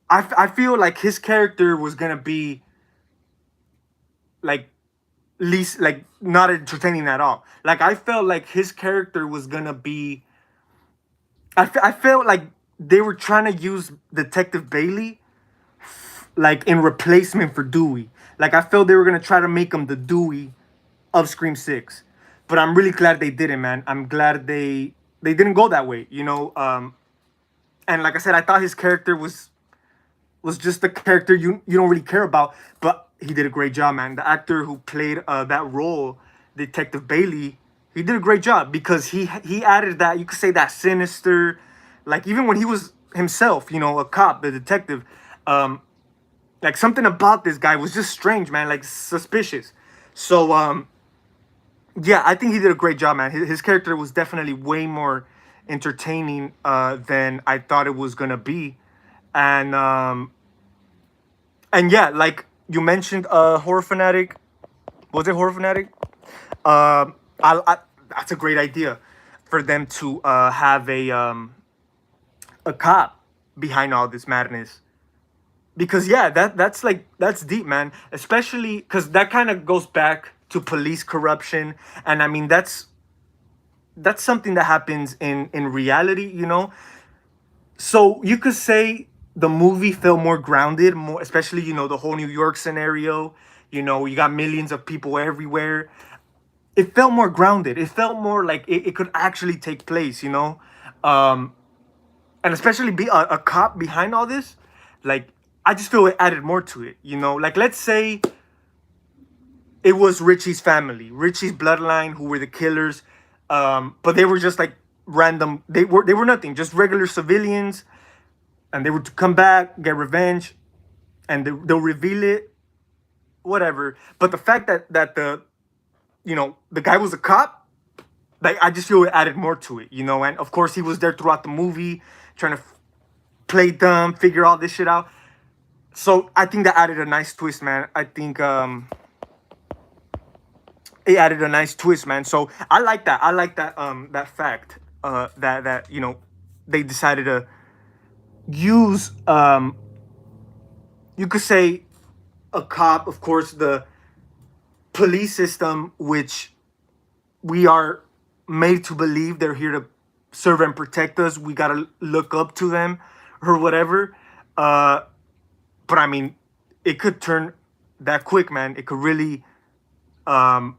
I feel like his character was gonna be like least like not entertaining at all. Like I felt like his character was gonna be. I felt like they were trying to use Detective Bailey like in replacement for Dewey. Like I felt they were gonna try to make him the Dewey of Scream 6, but I'm really glad they didn't, man. I'm glad they didn't go that way, you know. And like I said, I thought his character was just the character you don't really care about, but he did a great job, man. The actor who played that role, Detective Bailey, he did a great job because he added that, you could say, that sinister, like even when he was himself, you know, a cop, the detective, like something about this guy was just strange, man, like suspicious. So yeah, I think he did a great job, man. His character was definitely way more entertaining than I thought it was gonna be. And yeah, like you mentioned, horror fanatic. Was it horror fanatic? I that's a great idea for them to have a cop behind all this madness. Because yeah, that's like that's deep, man. Especially because that kind of goes back to police corruption, and I mean that's something that happens in reality, you know. So you could say the movie felt more grounded, more especially, you know, the whole New York scenario. You know, you got millions of people everywhere. It felt more grounded. It felt more like it could actually take place, you know. Um, and especially be a cop behind all this, like I just feel it added more to it, you know. Like let's say it was Richie's family, Richie's bloodline, who were the killers, but they were just like random. They were nothing, just regular civilians, and they would come back, get revenge, and they'll reveal it, whatever. But the fact that the you know the guy was a cop, like I just feel it added more to it, you know. And of course he was there throughout the movie, trying to play dumb, figure all this shit out. So I think that added a nice twist, man. I think it added a nice twist, man. So I like that. I like that that fact that you know they decided to use you could say a cop, of course, the police system, which we are made to believe they're here to serve and protect us. We gotta look up to them or whatever. But I mean, it could turn that quick, man. Um,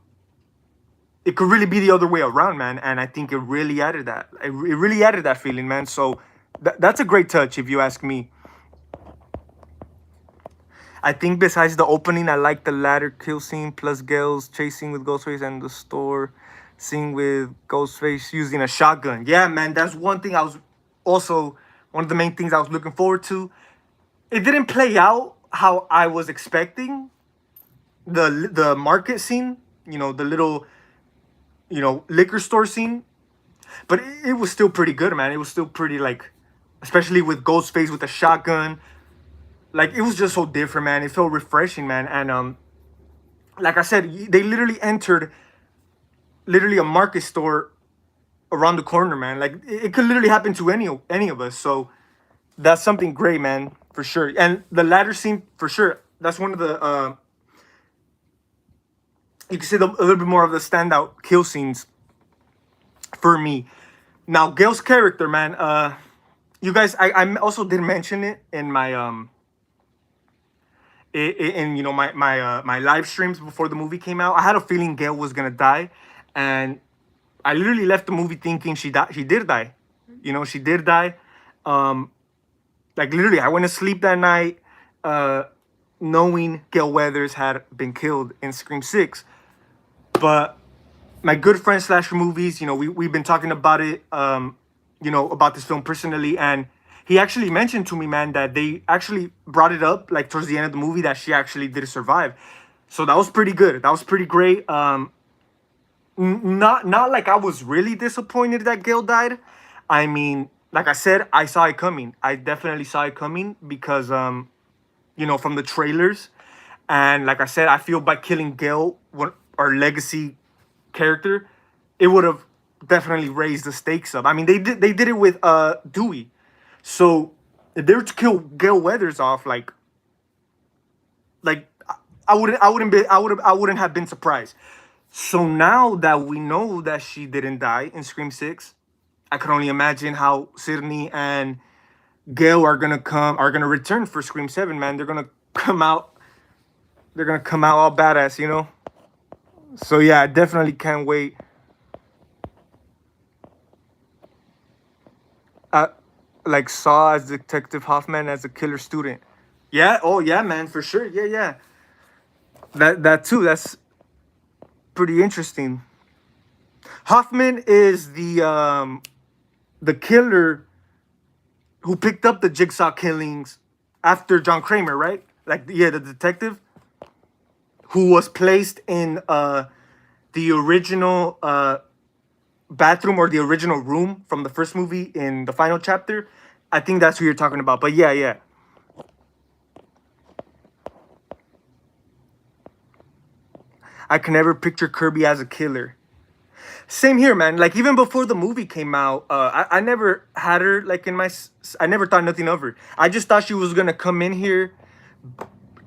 it could really be the other way around, man. And I think it really added that. It really added that feeling, man. So that's a great touch, if you ask me. I think besides the opening, I like the ladder kill scene plus Gale's chasing with Ghostface and the store scene with Ghostface using a shotgun. Yeah, man, that's one thing I was also one of the main things I was looking forward to. It didn't play out how I was expecting. The market scene, the little, liquor store scene, but it was still pretty good, man. It was still pretty like, especially with Ghostface with a shotgun. Like it was just so different, man. It felt refreshing, man. And like I said, they literally entered literally a market store around the corner, man. Like it could literally happen to any of us. So that's something great, man, for sure. And the ladder scene, for sure, that's one of the you can say a little bit more of the standout kill scenes for me. Now Gail's character, man. You guys, I also did mention it in my in my live streams before the movie came out. I had a feeling Gail was gonna die, and I literally left the movie thinking she died. She did die, she did die. Like literally, I went to sleep that night, knowing Gail Weathers had been killed in Scream 6. But my good friend Slasher Movies, we've been talking about it, about this film personally, and he actually mentioned to me, man, that they actually brought it up like towards the end of the movie that she actually did survive. So that was pretty good. That was pretty great. Not like I was really disappointed that Gail died. I mean, like I said, I saw it coming. I definitely saw it coming because from the trailers, and like I said, I feel by killing Gail, our legacy character, it would have definitely raised the stakes up. I mean, they did it with Dewey. So if they were to kill Gail Weathers off, like I wouldn't have been surprised. So now that we know that she didn't die in Scream 6, I can only imagine how Sydney and Gail are gonna return for Scream 7, man. They're gonna come out all badass. So yeah, I definitely can't wait. Like Saw as Detective Hoffman as a killer student. Yeah, oh yeah, man, for sure. Yeah, yeah. That too, that's pretty interesting. Hoffman is the killer who picked up the Jigsaw killings after John Kramer, right? Like yeah, the detective who was placed in the original bathroom or the original room from the first movie in the final chapter. I think that's who you're talking about. But yeah, yeah. I can never picture Kirby as a killer. Same here, man. Like even before the movie came out, I never had her like in my. I never thought nothing of her. I just thought she was gonna come in here,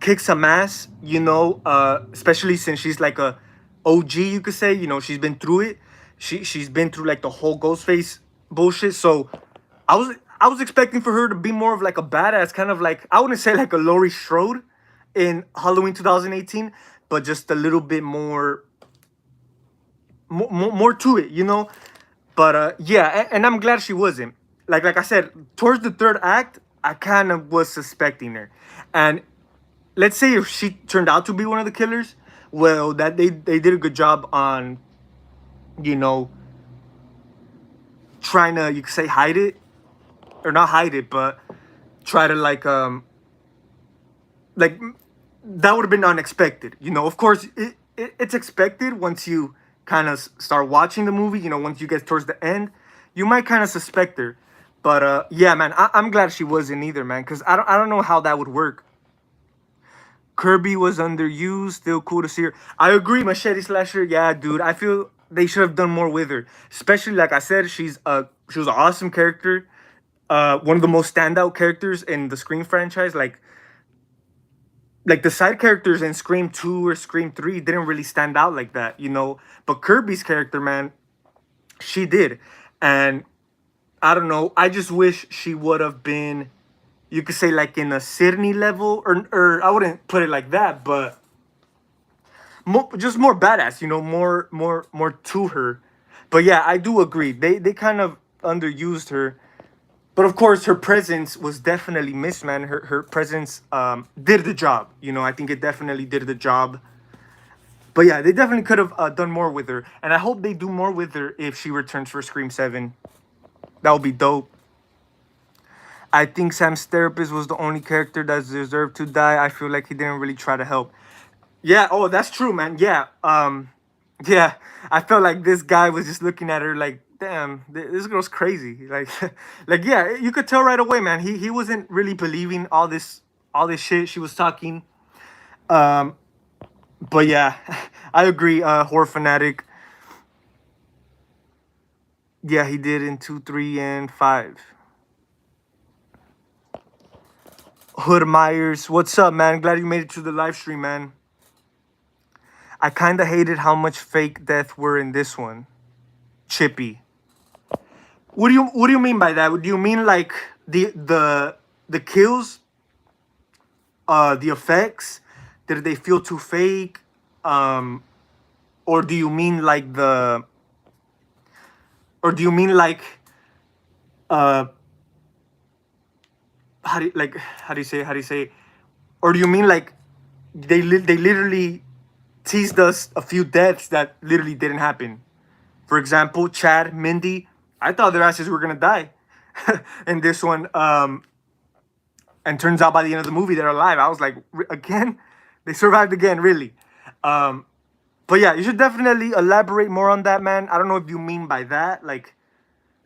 kick some ass, especially since she's like a OG, you could say. She's been through it. She's been through like the whole Ghostface bullshit. So I was expecting for her to be more of like a badass, kind of like I wouldn't say like a Laurie Strode in Halloween 2018, but just a little bit more to it. But yeah, and I'm glad she wasn't. Like I said, towards the third act, I kind of was suspecting her, and let's say if she turned out to be one of the killers, well, that they did a good job on, trying to, you could say, hide it, or not hide it, but try to like that would have been unexpected. Of course, it's expected once you kind of start watching the movie. Once you get towards the end, you might kind of suspect her. But yeah, man, I'm glad she wasn't either, man, because I don't know how that would work. Kirby was underused. Still cool to see her. I agree, Machete Slasher. Yeah, dude, I feel they should have done more with her. Especially, like I said, she was an awesome character. One of the most standout characters in the Scream franchise. Like the side characters in Scream 2 or Scream 3 didn't really stand out like that, But Kirby's character, man, she did. And I don't know, I just wish she would have been, you could say, like in a Sydney level, or I wouldn't put it like that, but just more badass, more to her. But yeah, I do agree. They kind of underused her. But of course, her presence was definitely missed, man. Her presence did the job. You know, I think it definitely did the job. But yeah, they definitely could have done more with her, and I hope they do more with her if she returns for Scream 7. That would be dope. I think Sam's therapist was the only character that deserved to die. I feel like he didn't really try to help. Yeah, oh, that's true, man. Yeah. Yeah. I felt like this guy was just looking at her like, damn, this girl's crazy. Like like yeah, you could tell right away, man. He wasn't really believing all this shit she was talking. Um but yeah, I agree, horror fanatic. Yeah, he did in 2, 3, and 5. Hood Myers, what's up, man? Glad you made it to the live stream, man. I kind of hated how much fake death were in this one. Chippy. What do you mean by that? Do you mean like the kills, the effects? Did they feel too fake? Um, or do you mean like or do you mean like uh how do you say, or do you mean like they literally teased us a few deaths that literally didn't happen? For example, Chad, Mindy, I thought their asses were gonna die in this one. And turns out by the end of the movie they're alive. I was like, again, they survived again, really. Um, but yeah, you should definitely elaborate more on that, man. I don't know if you mean by that, like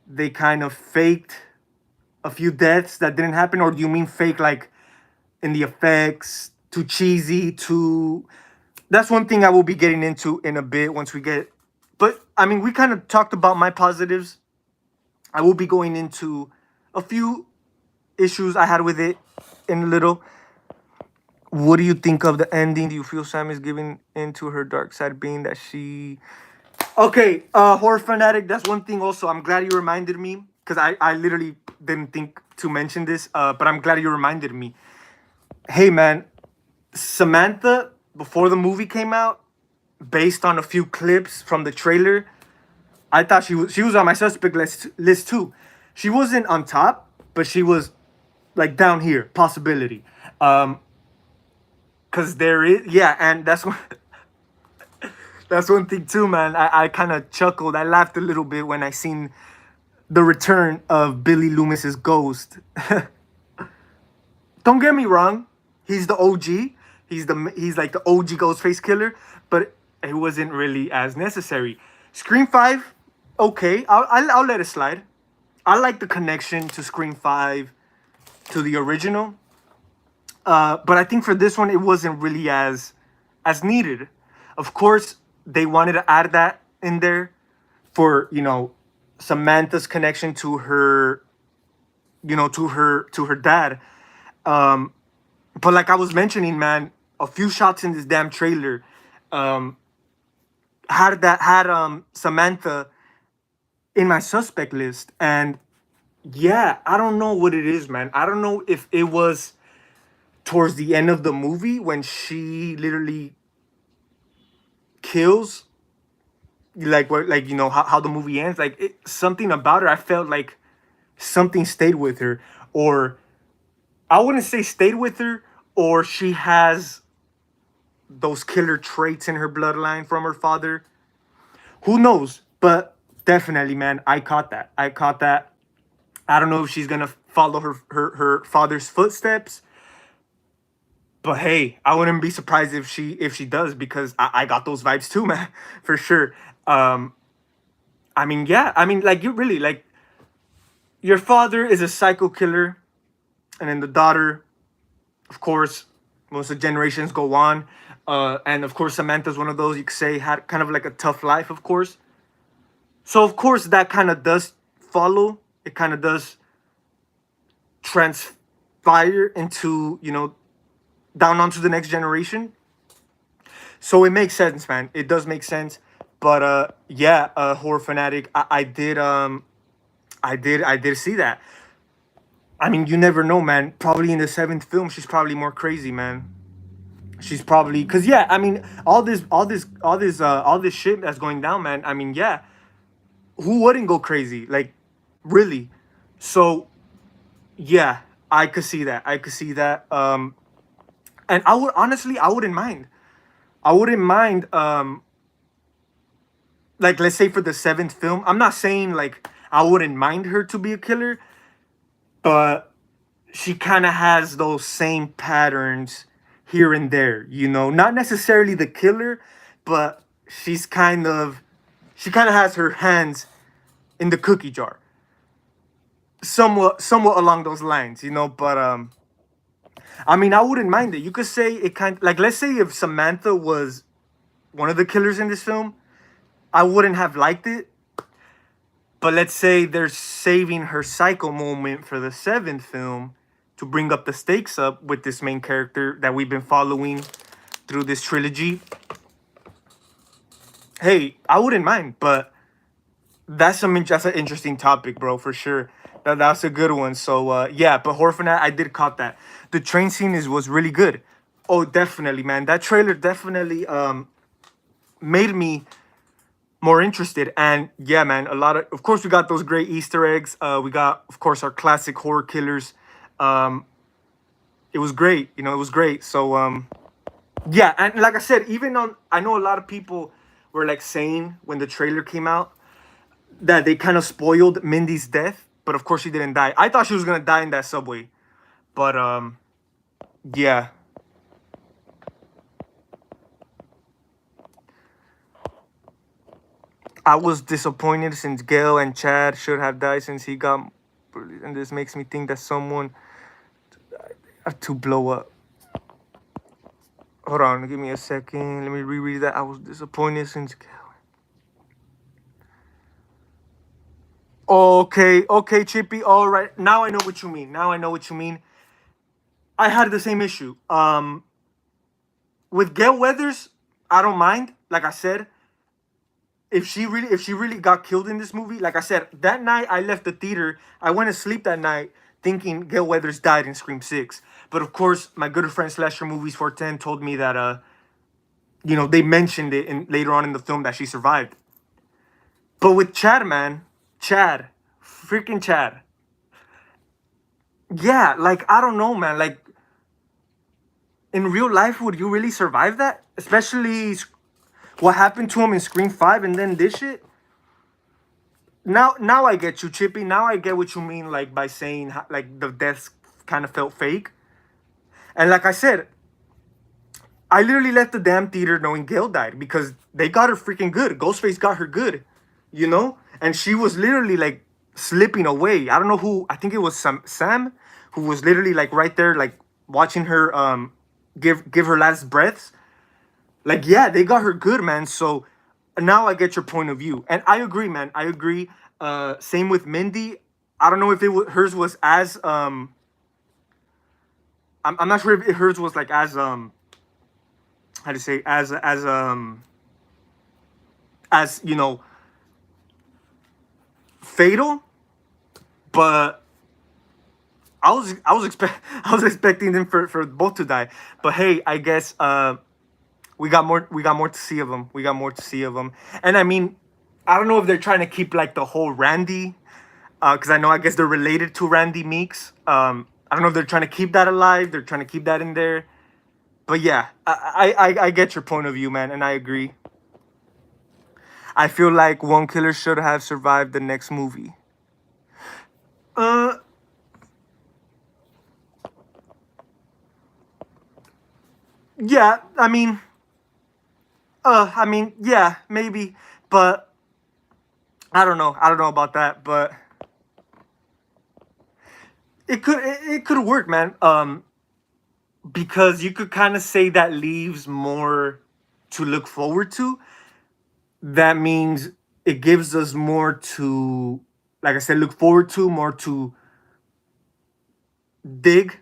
they kind of faked a few deaths that didn't happen, or do you mean fake like in the effects, too cheesy, too. That's one thing I will be getting into in a bit once we get. But I mean, we kind of talked about my positives. I will be going into a few issues I had with it in a little. What do you think of the ending? Do you feel Sam is giving into her dark side, being that she? Okay, horror fanatic. That's one thing. Also, I'm glad you reminded me because I literally didn't think to mention this. But I'm glad you reminded me. Hey, man, Samantha before the movie came out, based on a few clips from the trailer, I thought she was on my suspect list too. She wasn't on top, but she was like down here, possibility. Cause there is, yeah, and that's one that's one thing too, man. I kind of chuckled. I laughed a little bit when I seen the return of Billy Loomis's ghost. Don't get me wrong, he's the OG. He's like the OG Ghostface killer, but it wasn't really as necessary. Scream 5, okay, I'll let it slide. I like the connection to Scream 5 to the original. But I think for this one, it wasn't really as needed. Of course, they wanted to add that in there for Samantha's connection to her, to her dad. But like I was mentioning, man, a few shots in this damn trailer um, had Samantha in my suspect list, and yeah, I don't know what it is, man. I don't know if it was towards the end of the movie when she literally kills, like what, like how the movie ends, like something about her. I felt like something stayed with her, or I wouldn't say stayed with her, or she has those killer traits in her bloodline from her father. Who knows? But definitely, man, I caught that. I don't know if she's gonna follow her father's footsteps. But hey, I wouldn't be surprised if she does, because I got those vibes too, man, for sure. Um, I mean, yeah, I mean, like you really like your father is a psycho killer, and then the daughter, of course, most of the generations go on, and of course Samantha's one of those you could say had kind of like a tough life, of course. So of course that kind of does follow. It kind of does transpire into down onto the next generation. So it makes sense, man. It does make sense. But yeah, horror fanatic. I did see that. I mean, you never know, man. Probably in the seventh film, she's probably more crazy, man. She's probably because yeah. I mean, all this shit that's going down, man. I mean, yeah. Who wouldn't go crazy? Like, really? So. Yeah, I could see that. I could see that. And I would honestly, I wouldn't mind. I wouldn't mind. Like let's say for the seventh film, I'm not saying like I wouldn't mind her to be a killer, but she kind of has those same patterns here and there. You know, not necessarily the killer, but she kind of has her hands in the cookie jar, somewhat along those lines. You know, but I mean, I wouldn't mind it. You could say it kind like let's say if Samantha was one of the killers in this film, I wouldn't have liked it. But let's say they're saving her psycho moment for the seventh film to bring up the stakes up with this main character that we've been following through this trilogy. Hey, I wouldn't mind, but that's an interesting topic, bro, for sure. That's a good one. So yeah, but Horror Fanat, I did caught that. The train scene was really good. Oh, definitely, man. That trailer definitely made me more interested. And yeah, man, a lot of course we got those great Easter eggs. We got of course our classic horror killers. Um, it was great, you know, it was great. So yeah, and like I said, even on I know a lot of people were like saying when the trailer came out that they kind of spoiled Mindy's death, but of course she didn't die. I thought she was gonna die in that subway, but yeah. I was disappointed since Gail and Chad should have died since he got, and this makes me think that someone to blow up. Hold on, give me a second. Let me reread that. I was disappointed since Gail. Okay, okay, Chippy. All right, now I know what you mean. Now I know what you mean. I had the same issue. With Gail Weathers, I don't mind. Like I said, if she really got killed in this movie, like I said, that night I left the theater. I went to sleep that night thinking Gail Weathers died in Scream 6. But of course, my good friend Slasher Movies 410 told me that you know, they mentioned it in later on in the film that she survived. But with Chad, man, Chad, freaking Chad. Yeah, like I don't know, man. Like in real life, would you really survive that? Especially what happened to him in Scream 5 and then this shit? Now I get you, Chippy. Now I get what you mean, like by saying like the deaths kind of felt fake. And like I said, I literally left the damn theater knowing Gail died because they got her freaking good. Ghostface got her good, you know? And she was literally like slipping away. I don't know who, I think it was Sam who was literally like right there, like watching her give her last breaths. Like, yeah, they got her good, man. So now I get your point of view. And I agree, man. I agree. Same with Mindy. I don't know if hers was as I'm not sure if hers was like as how to say as you know fatal, but I was expecting them for both to die. But hey, I guess we got more to see of them. We got more to see of them. And I mean, I don't know if they're trying to keep like the whole Randy, because I know I guess they're related to Randy Meeks. I don't know if they're trying to keep that alive. They're trying to keep that in there. But yeah, I get your point of view, man, and I agree. I feel like one killer should have survived the next movie. Uh, yeah, I mean, yeah, maybe, but I don't know. I don't know about that, but it could work, man. Because you could kind of say that leaves more to look forward to. That means it gives us more to, like I said, look forward to, more to dig.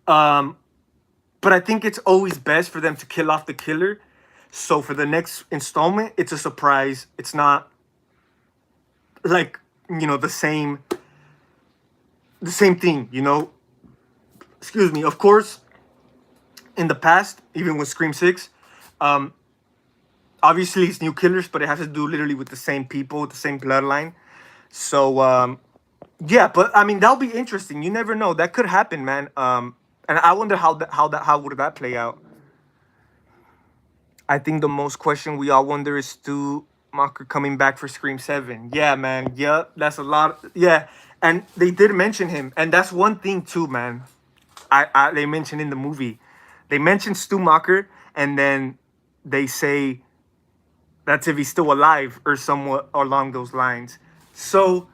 Um, but I think it's always best for them to kill off the killer. So for the next installment, it's a surprise. It's not like, you know, the same thing, you know. Excuse me. Of course, in the past, even with Scream 6, um, obviously it's new killers, but it has to do literally with the same people, with the same bloodline. So Yeah, but I mean that'll be interesting. You never know. That could happen, man. And I wonder how would that play out. I think the most question we all wonder is Stu Macher coming back for Scream 7. Yeah, man. Yeah, that's a lot. Yeah, and they did mention him, and that's one thing too, man. I they mentioned in the movie, they mentioned Stu Macher, and then they say that's if he's still alive or somewhat along those lines. So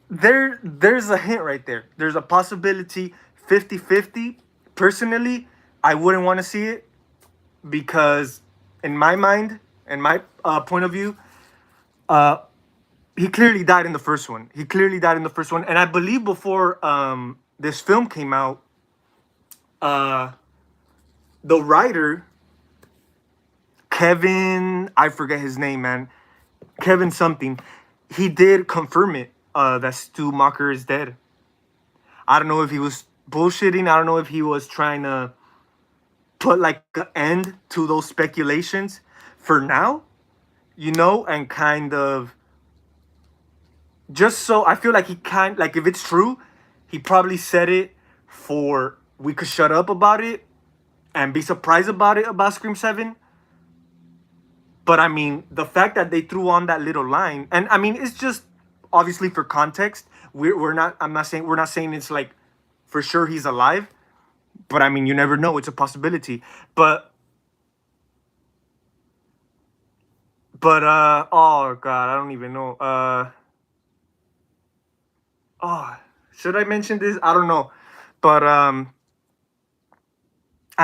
there's a hint right there. There's a possibility 50-50. Personally, I wouldn't want to see it because in my mind and my point of view, uh he clearly died in the first one. He clearly died in the first one, and I believe before this film came out, uh the writer Kevin, I forget his name, man, Kevin something, he did confirm it, that Stu Macher is dead. I don't know if he was bullshitting. I don't know if he was trying to put like an end to those speculations for now, and kind of just so I feel like he kind like if it's true, he probably said it for we could shut up about it and be surprised about it about Scream 7. But I mean, the fact that they threw on that little line, and I mean, it's just obviously for context. We're not. I'm not saying we're not saying it's like for sure he's alive. But I mean, you never know. It's a possibility. But oh god, I don't even know. Oh, should I mention this? I don't know. But I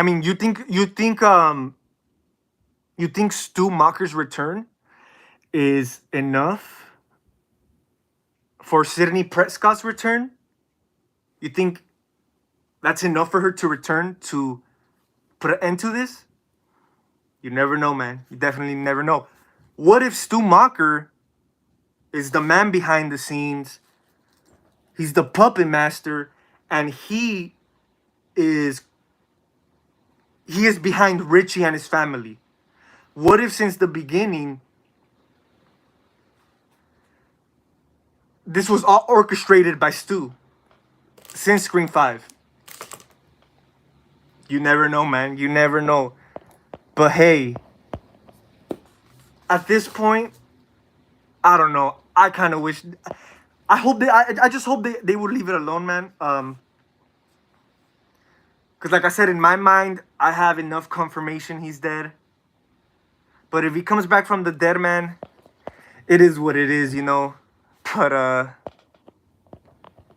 mean, you think Stu Macher's return is enough for Sydney Prescott's return? You think that's enough for her to return to put an end to this? You never know, man. You definitely never know. What if Stu Macher is the man behind the scenes? He's the puppet master, and is he is behind Richie and his family. What if since the beginning this was all orchestrated by Stu since Scream 5? You never know, man. You never know. But hey, at this point, I don't know. I kind of wish. I hope I just hope they would leave it alone, man. Because like I said, in my mind, I have enough confirmation he's dead. But if he comes back from the dead, man, it is what it is. But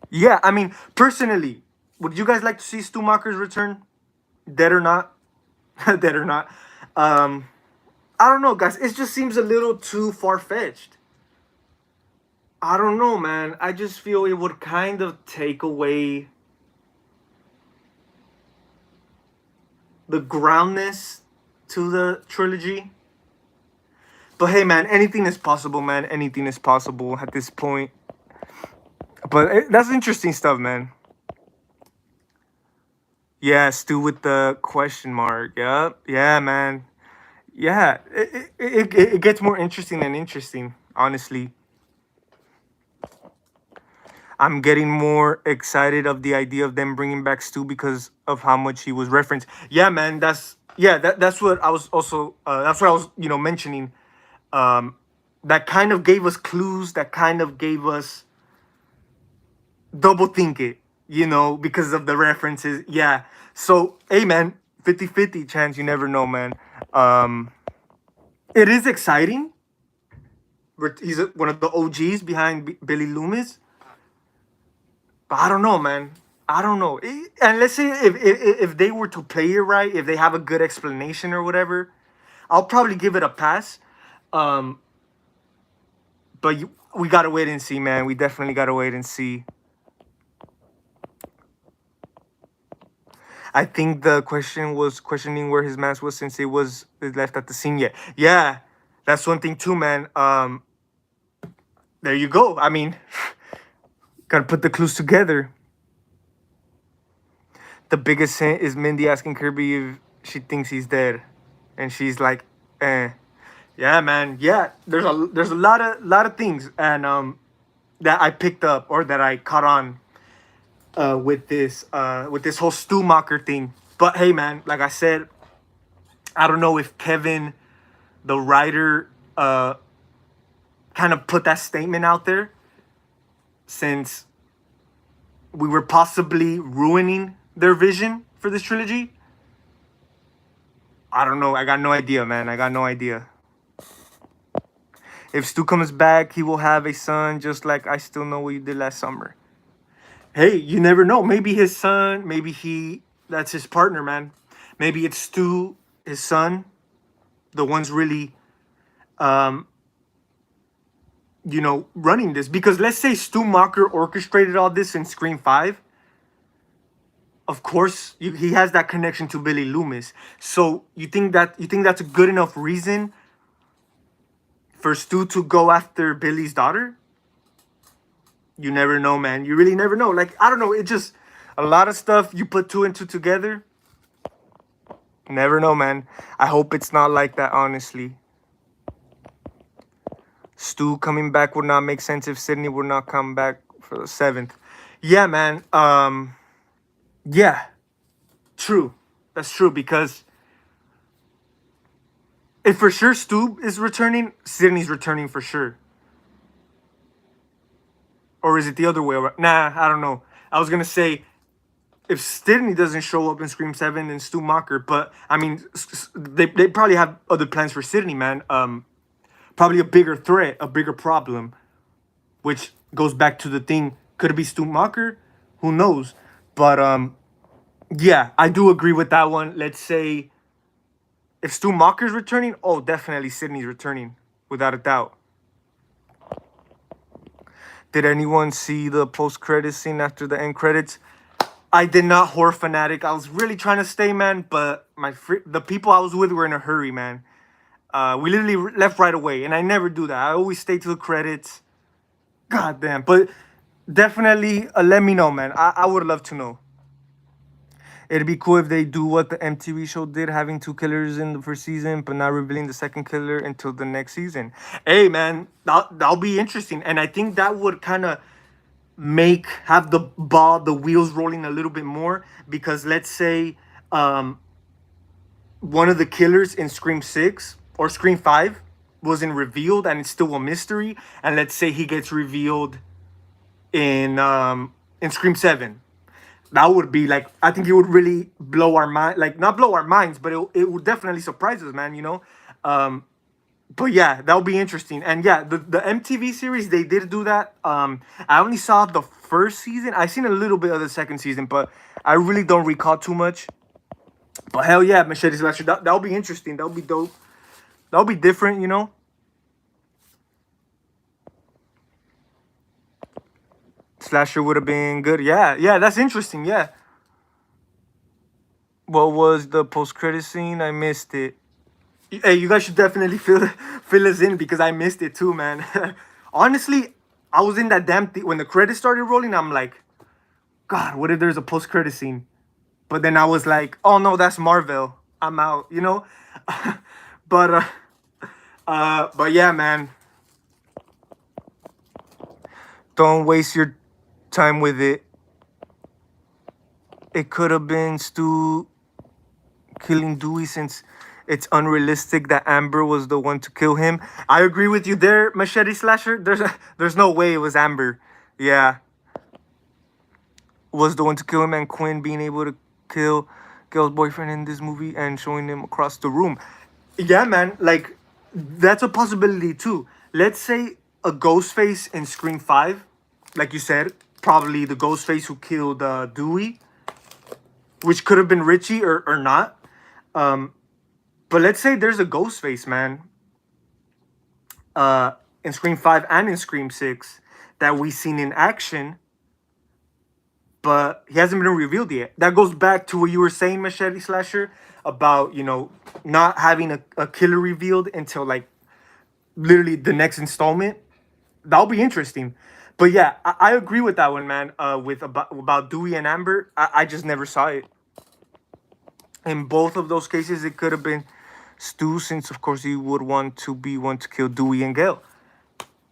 yeah, I mean, personally, would you guys like to see Stu Macher's return, dead or not? Dead or not? Um, I don't know, guys. It just seems a little too far fetched. I don't know, man. I just feel it would kind of take away the groundness to the trilogy. But hey, man, anything is possible, man. Anything is possible at this point. But that's interesting stuff, man. Yeah, Stu with the question mark. Yep. Yeah, man. Yeah, it gets more interesting than interesting, honestly. I'm getting more excited of the idea of them bringing back Stu because of how much he was referenced. Yeah, man, that's what I was also that's what I was mentioning. Um, that kind of gave us clues. That kind of gave us double think it. Because of the references. Yeah. So hey, man, 50-50 chance. You never know, man. Um, it is exciting. He's one of the OGs behind Billy Loomis. But I don't know, man. I don't know. And let's say if they were to play it right, if they have a good explanation or whatever, I'll probably give it a pass. Um, but we gotta wait and see, man. We definitely gotta wait and see. I think the question was questioning where his mask was since it left at the scene yet. Yeah, that's one thing too, man. There you go. I mean, gotta put the clues together. The biggest hint is Mindy asking Kirby if she thinks he's dead, and she's like, "Eh." Yeah, man. Yeah, there's a lot of things, and that I picked up or that I caught on with this whole Stumacher thing. But hey, man, like I said, I don't know if Kevin, the writer, kind of put that statement out there since we were possibly ruining their vision for this trilogy. I don't know. I got no idea, man. I got no idea. If Stu comes back, he will have a son just like I Still Know What You Did Last Summer. Hey, you never know. Maybe his son, that's his partner, man. Maybe it's Stu, his son, the ones really, um, running this. Because let's say Stu Macher orchestrated all this in Scream 5. Of course, he has that connection to Billy Loomis. So you think that's a good enough reason for Stu to go after Billy's daughter? You never know, man. You really never know. Like, I don't know. It just a lot of stuff you put two and two together. Never know, man. I hope it's not like that, honestly. Stu coming back would not make sense if Sydney would not come back for the 7th. Yeah, man. Yeah. True. That's true, because if for sure Stu is returning, Sydney's returning for sure. Or is it the other way around? Nah, I don't know. I was gonna say if Sydney doesn't show up in Scream 7 and Stu Macher, but I mean, they probably have other plans for Sydney, man. Probably a bigger threat, a bigger problem, which goes back to the thing. Could it be Stu Macher? Who knows? But yeah, I do agree with that one. Let's say if Stu Macher's returning, oh, definitely Sydney's returning, without a doubt. Did anyone see the post-credit scene after the end credits? I did not, horror fanatic. I was really trying to stay, man, but the people I was with were in a hurry, man. We literally left right away, and I never do that. I always stay to the credits. God damn. But definitely let me know, man. I would love to know. It'd be cool if they do what the MTV show did, having 2 killers in the first season, but not revealing the second killer until the next season. Hey, man, that'll be interesting. And I think that would kind of have the wheels rolling a little bit more, because let's say one of the killers in Scream 6 or Scream 5 wasn't revealed and it's still a mystery, and let's say he gets revealed in Scream 7. That would be like, I think it would really blow our mind, like not blow our minds, but it would definitely surprise us, man, But yeah, that would be interesting. And yeah, the MTV series, they did do that. I only saw the first season. I seen a little bit of the second season, but I really don't recall too much. But hell yeah, Machete Slasher, that'll be interesting. That'll be dope. That'll be different, Slasher would have been good. Yeah, that's interesting. Yeah. What was the post-credit scene? I missed it. Hey, you guys should definitely fill us in, because I missed it too, man. Honestly, I was in that damn when the credits started rolling. I'm like, God, what if there's a post-credit scene? But then I was like, oh no, that's Marvel. I'm out, But yeah, man. Don't waste your time with it. It could have been Stu killing Dewey, since it's unrealistic that Amber was the one to kill him. I agree with you there, Machete Slasher. There's no way it was Amber. Yeah. Was the one to kill him, and Quinn being able to kill Gail's boyfriend in this movie and showing him across the room. Yeah, man. Like, that's a possibility too. Let's say a Ghostface in Scream 5, like you said, probably the Ghostface who killed Dewey, which could have been Richie or not. But let's say there's a Ghostface, man, in Scream 5 and in Scream 6 that we've seen in action, but he hasn't been revealed yet. That goes back to what you were saying, Machete Slasher, about, not having a killer revealed until, like, literally the next installment. That'll be interesting. But yeah, I agree with that one, man, about Dewey and Amber. I just never saw it. In both of those cases, it could have been Stu, since, of course, he would want to be one to kill Dewey and Gail.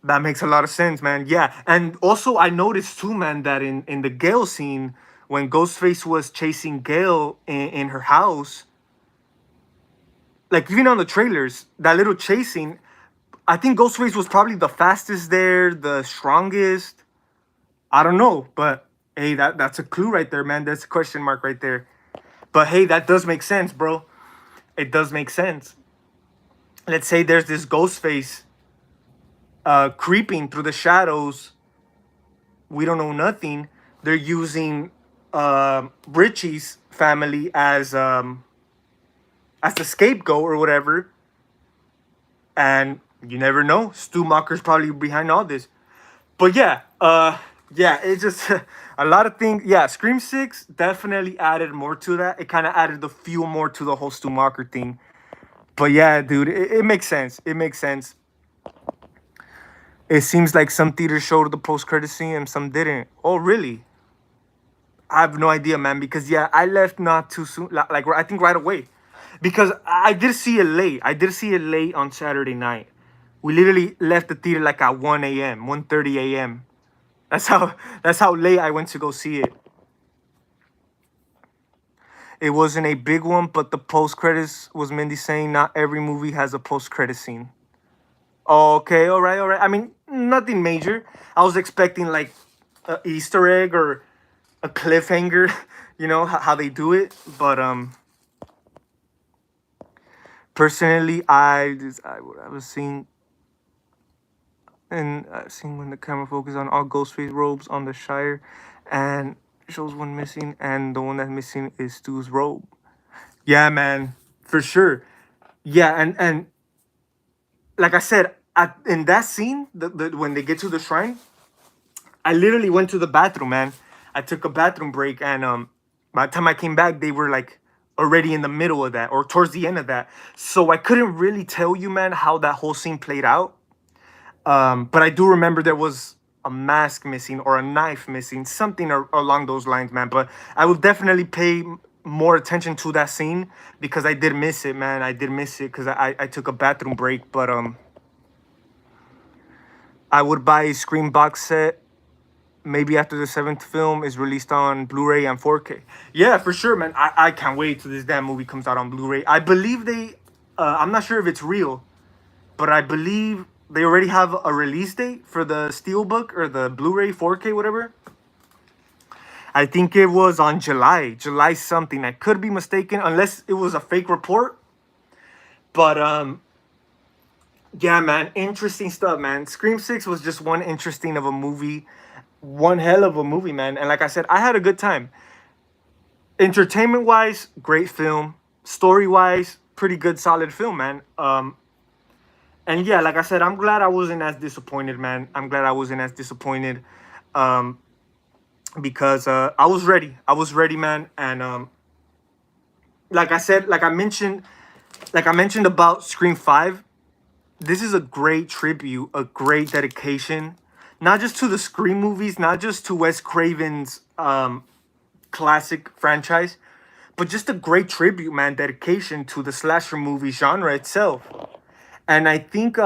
That makes a lot of sense, man. Yeah, and also I noticed too, man, that in the Gale scene when Ghostface was chasing Gale in her house, like even on the trailers, that little chasing, I think Ghostface was probably the fastest there, the strongest. I don't know, but hey, that's a clue right there, man. That's a question mark right there. But hey, that does make sense, bro. It does make sense. Let's say there's this Ghostface creeping through the shadows. We don't know nothing. They're using Richie's family as the scapegoat or whatever, and you never know. Stu Macher's probably behind all this. But yeah, yeah, it's just a lot of things. Yeah, Scream 6 definitely added more to that. It kind of added the fuel more to the whole Stu Macher thing. But yeah, dude, it makes sense. It makes sense. It seems like some theaters showed the post-credit scene and some didn't. Oh, really? I have no idea, man. Because yeah, I left not too soon. Like I think right away, because I did see it late. I did see it late on Saturday night. We literally left the theater like at 1 a.m., 1:30 a.m. That's how late I went to go see it. It wasn't a big one, but the post credits was Mindy saying not every movie has a post credit scene. Okay, all right, all right. I mean, nothing major. I was expecting like a Easter egg or a cliffhanger, you know how they do it. But personally, I was seeing and I've seen when the camera focuses on all Ghostface robes on the Shire, and shows one missing, and the one that's missing is Stu's robe. Yeah, man, for sure. Yeah, and like I said, in that scene, when they get to the shrine, I literally went to the bathroom, man. I took a bathroom break, and by the time I came back, they were like already in the middle of that or towards the end of that. So I couldn't really tell you, man, how that whole scene played out. But I do remember there was a mask missing or a knife missing, something along those lines, man. But I will definitely pay more attention to that scene because I did miss it, man. I did miss it because I took a bathroom break. But I would buy a Scream box set maybe after the seventh film is released on Blu-ray and 4K. Yeah, for sure, man. I can't wait till this damn movie comes out on Blu-ray. I believe I'm not sure if it's real, but I believe they already have a release date for the Steelbook or the Blu-ray 4K, whatever. I think it was on July something. I could be mistaken, unless it was a fake report. But yeah, man, interesting stuff, man. Scream 6 was just one interesting of a movie, one hell of a movie, man. And like I said, I had a good time. Entertainment wise, great film. Story wise, pretty good, solid film, man. And yeah, like I said, I'm glad I wasn't as disappointed, man. I'm glad I wasn't as disappointed, um, because I was ready. I was ready, man. And like I said, like I mentioned about Scream 5. This is a great tribute, a great dedication, not just to the Scream movies, not just to Wes Craven's classic franchise, but just a great tribute, man, dedication to the slasher movie genre itself. And I think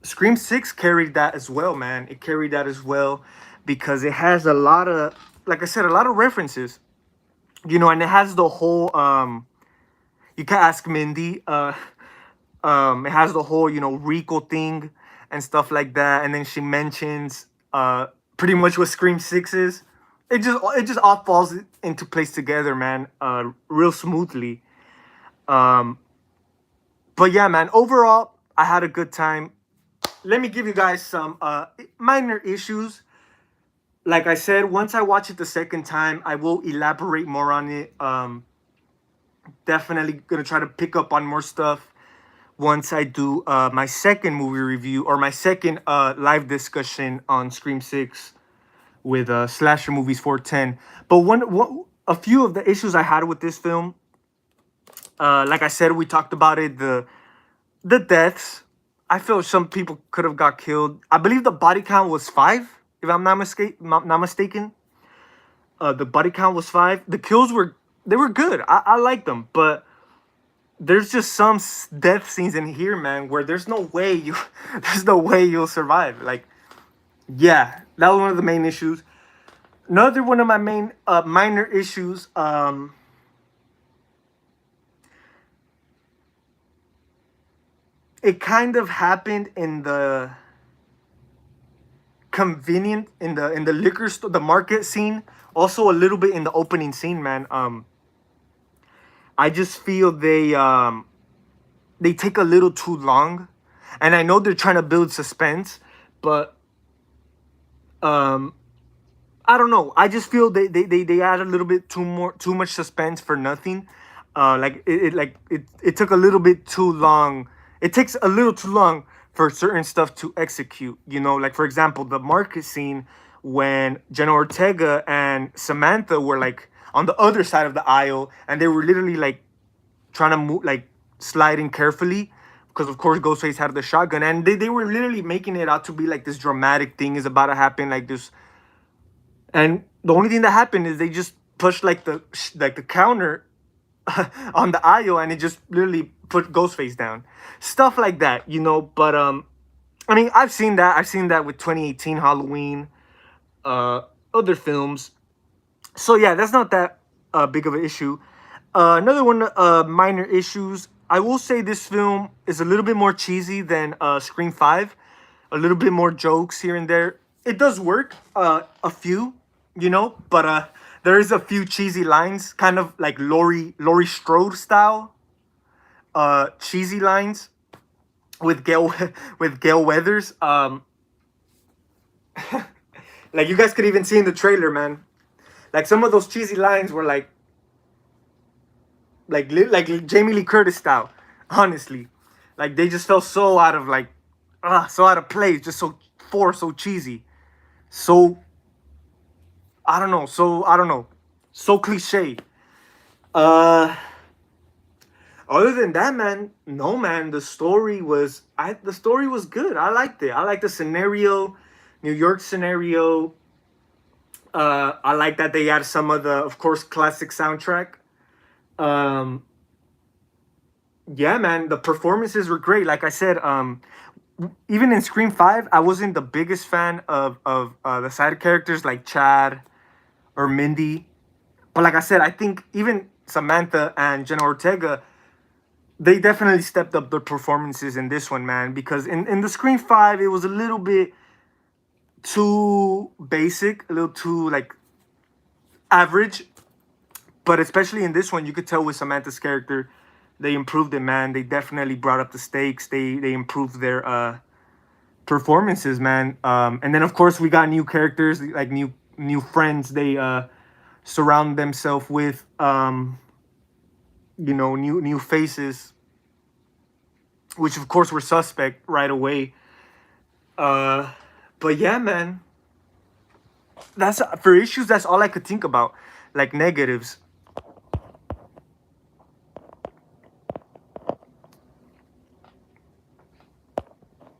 Scream 6 carried that as well, man. It carried that as well because it has a lot of, like I said, a lot of references, you know, and it has the whole, you can ask Mindy, it has the whole, you know, Rico thing and stuff like that. And then she mentions pretty much what Scream 6 is. It just all falls into place together, man, real smoothly. Um, but yeah, man, overall, I had a good time. Let me give you guys some minor issues. Like I said, once I watch it the second time, I will elaborate more on it. Definitely gonna try to pick up on more stuff once I do my second movie review or my second live discussion on Scream 6 with Slasher Movies 410. But a few of the issues I had with this film, like I said, we talked about it, the deaths. I feel some people could have got killed. I believe the body count was 5, if I'm not mistaken. The body count was 5. The kills were good. I liked them, but there's just some death scenes in here, man, where there's no way you, there's no way you'll survive. Like, yeah, that was one of the main issues. Another one of my main minor issues. It kind of happened in the convenient in the liquor store, the market scene. Also, a little bit in the opening scene, man. I just feel they take a little too long, and I know they're trying to build suspense, but um, I don't know. I just feel they add a little bit too much suspense for nothing. Like it took a little bit too long. It takes a little too long for certain stuff to execute. You know, like for example, the market scene when Jenna Ortega and Samantha were like on the other side of the aisle, and they were literally like trying to move, like sliding carefully, because of course Ghostface had the shotgun, and they were literally making it out to be like this dramatic thing is about to happen, like this. And the only thing that happened is they just pushed like the counter on the aisle, and it just literally put Ghostface down. Stuff like that, you know. But I mean, I've seen that. I've seen that with 2018 Halloween, uh, other films. So yeah, that's not that big of an issue. Another one, minor issues. I will say this film is a little bit more cheesy than Scream 5. A little bit more jokes here and there. It does work, a few, you know, but there is a few cheesy lines, kind of like Laurie Strode style, cheesy lines with Gail with Gail Weathers. Like you guys could even see in the trailer, man. Like some of those cheesy lines were like Jamie Lee Curtis style. Honestly, like they just felt so out of like, so out of place, just so forced, so cheesy, so I don't know, so cliche. Uh, Other than that, man, no, man. The story was good. I liked it. I liked the scenario, New York scenario. I like that they had some of the, of course, classic soundtrack. Um, yeah, man, the performances were great. Like I said, even in Scream 5, I wasn't the biggest fan of the side characters like Chad or Mindy. But like I said, I think even Samantha and Jenna Ortega, they definitely stepped up their performances in this one, man. Because in the Scream 5, it was a little bit too basic, a little too like average. But especially in this one, you could tell with Samantha's character, they improved it, man. They definitely brought up the stakes. They improved their performances, man. And then of course we got new characters, like new friends. They surround themselves with, you know, new faces, which of course were suspect right away. Uh, but yeah, man, that's for issues. That's all I could think about, like negatives.